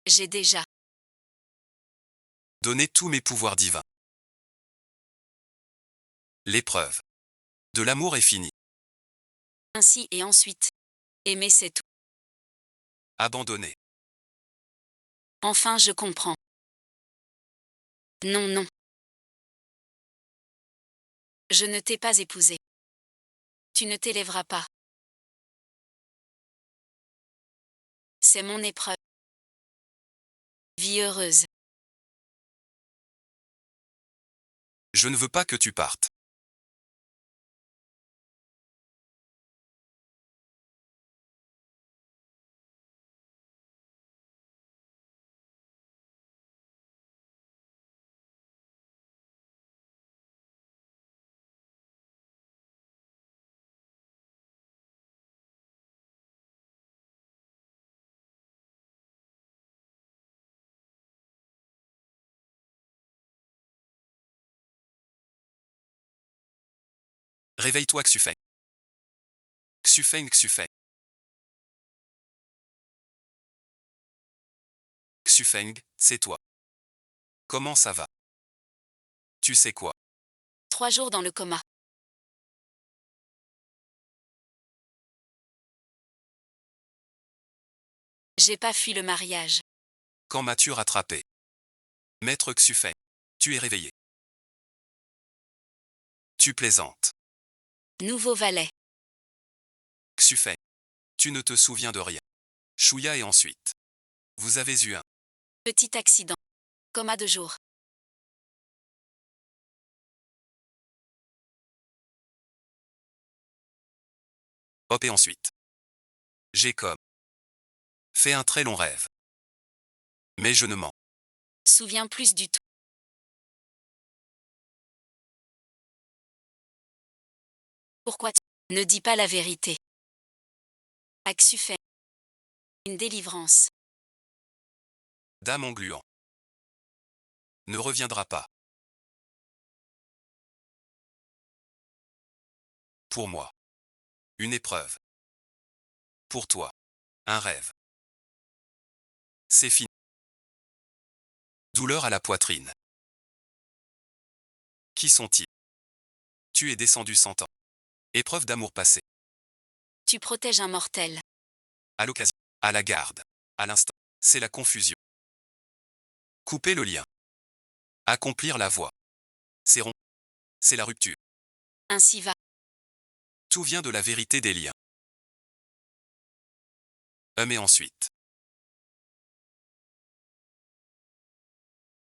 J'ai déjà. Donner tous mes pouvoirs divins. L'épreuve de l'amour est finie. Ainsi et ensuite. Aimer c'est tout. Abandonné. Enfin je comprends. Non, non. Je ne t'ai pas épousé. Tu ne t'élèveras pas. C'est mon épreuve. Vie heureuse. Je ne veux pas que tu partes. Réveille-toi, Xufeng. Xufeng. Xufeng, c'est toi. Comment ça va? Tu sais quoi? 3 jours dans le coma. J'ai pas fui le mariage. Quand m'as-tu rattrapé? Maître Xufeng, tu es réveillé. Tu plaisantes. Nouveau valet. Xufeng, tu ne te souviens de rien. Chouya et ensuite. Vous avez eu un. Petit accident. Coma 2 jours. Hop et ensuite. J'ai comme. Fait un très long rêve. Mais je ne mens. Souviens plus du tout. Pourquoi ne dis pas la vérité? Axufeng. Une délivrance. Dame engluant. Ne reviendra pas. Pour moi. Une épreuve. Pour toi. Un rêve. C'est fini. Douleur à la poitrine. Qui sont-ils? Tu es descendu 100 ans. Épreuve d'amour passé. Tu protèges un mortel. À l'occasion. À la garde. À l'instant. C'est la confusion. Couper le lien. Accomplir la voie. C'est rond. C'est la rupture. Ainsi va. Tout vient de la vérité des liens. Mais ensuite.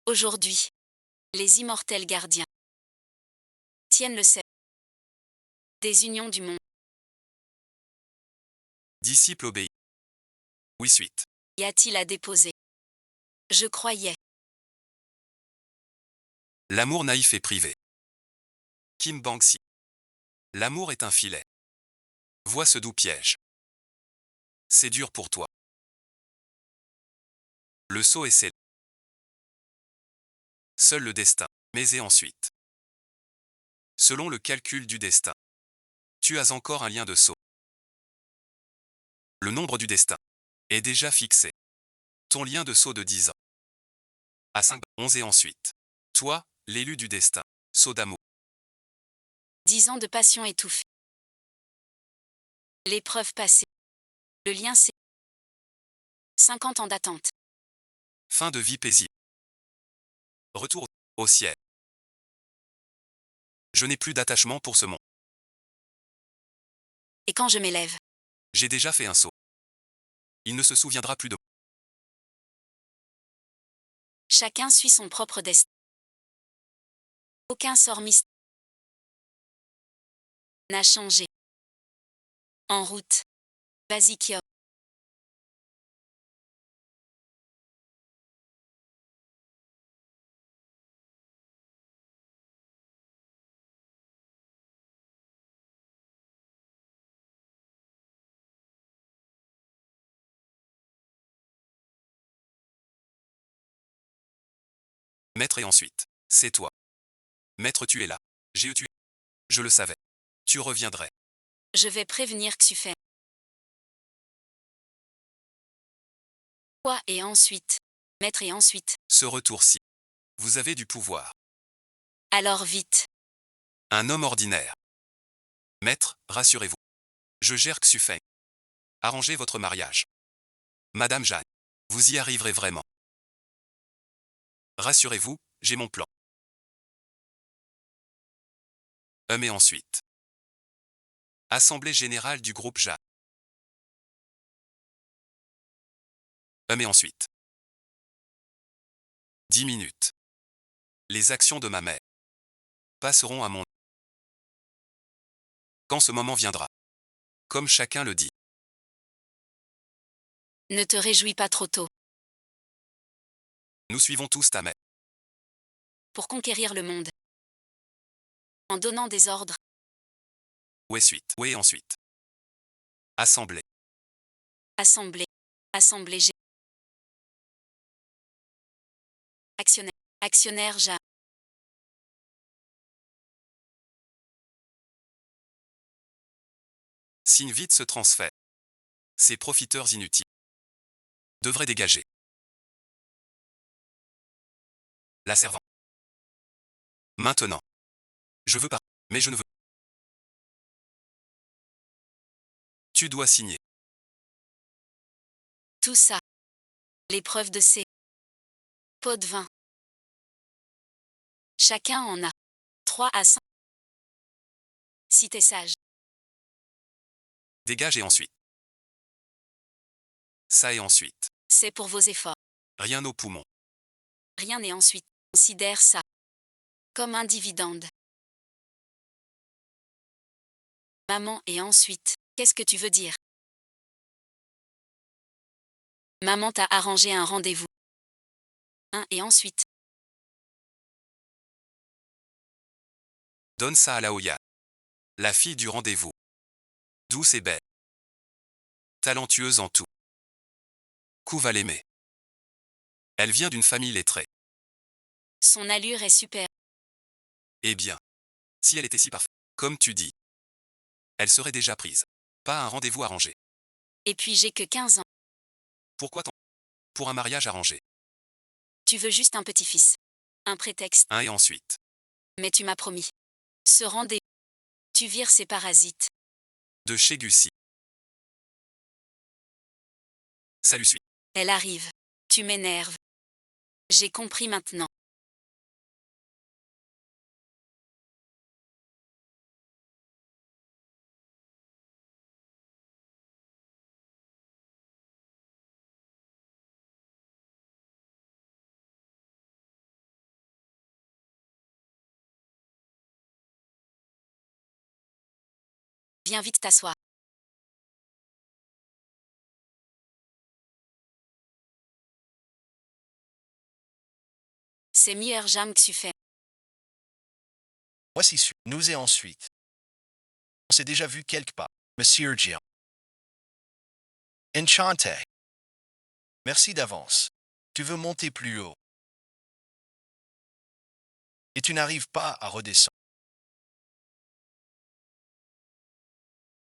Aujourd'hui. Les immortels gardiens tiennent le sceptre des unions du monde. Disciple obéit. Oui, suite. Y a-t-il à déposer? Je croyais. L'amour naïf et privé. Kim Bang-si. L'amour est un filet. Vois ce doux piège. C'est dur pour toi. Le saut est scellé. Seul le destin. Mais et ensuite. Selon le calcul du destin. Tu as encore un lien de saut. Le nombre du destin est déjà fixé. Ton lien de saut de 10 ans. À 5, 11 et ensuite. Toi, l'élu du destin. Saut d'amour. 10 ans de passion étouffée. L'épreuve passée. Le lien c'est 50 ans d'attente. Fin de vie paisible. Retour au ciel. Je n'ai plus d'attachement pour ce monde. Et quand je m'élève, J'ai déjà fait un saut. Il ne se souviendra plus de moi. chacun suit son propre destin. Aucun sort mystère n'a changé. En route. Vas-y Kyo. Maître et ensuite. C'est toi. Maître, tu es là. J'ai eu tué. Je le savais. Tu reviendrais. Je vais prévenir Xufeng. Quoi et ensuite? Maître et ensuite. Ce retour-ci. Vous avez du pouvoir. Alors vite. Un homme ordinaire. Maître, rassurez-vous. Je gère Xufeng. Arrangez votre mariage. Madame Jeanne. Vous y arriverez vraiment. Rassurez-vous, j'ai mon plan. Mais ensuite. Assemblée générale du groupe Jeanne. Mais ensuite. 10 minutes. Les actions de ma mère passeront à mon. Quand ce moment viendra. Comme chacun le dit. Ne te réjouis pas trop tôt. Nous suivons tous ta mère. Pour conquérir le monde. En donnant des ordres. Oui, suite. Oui, ensuite. Assemblée. Assemblée. Assemblée G. Actionnaire. Actionnaire J. Signe vite ce transfert. Ces profiteurs inutiles devraient dégager. La servante. Maintenant. Je veux pas. Mais je ne veux. Tu dois signer. Tout ça. L'épreuve de ces pots de vin. Chacun en a 3 à 5. Si t'es sage. Dégage et ensuite. Ça et ensuite. C'est pour vos efforts. Rien aux poumons. Rien et ensuite. Considère ça comme un dividende. Maman et ensuite. Qu'est-ce que tu veux dire? Maman t'a arrangé un rendez-vous. Et ensuite. Donne ça à la Oya. La fille du rendez-vous. Douce et belle. Talentueuse en tout. Kou va l'aimer. Elle vient d'une famille lettrée. Son allure est super. Eh bien. Si elle était si parfaite, comme tu dis, elle serait déjà prise. Pas un rendez-vous arrangé. Et puis j'ai que 15 ans. Pourquoi tant? Pour un mariage arrangé. Tu veux juste un petit-fils. Un prétexte. Et ensuite. Mais tu m'as promis. Ce rendez-vous. Tu vires ces parasites. De chez Gussie. Salut suite. Elle arrive. Tu m'énerves. J'ai compris maintenant. Viens vite t'asseoir. C'est meilleur jam que tu fais. Voici su. Nous et ensuite. On s'est déjà vu quelque part. Monsieur Jian. Enchanté. Merci d'avance. Tu veux monter plus haut. Et tu n'arrives pas à redescendre.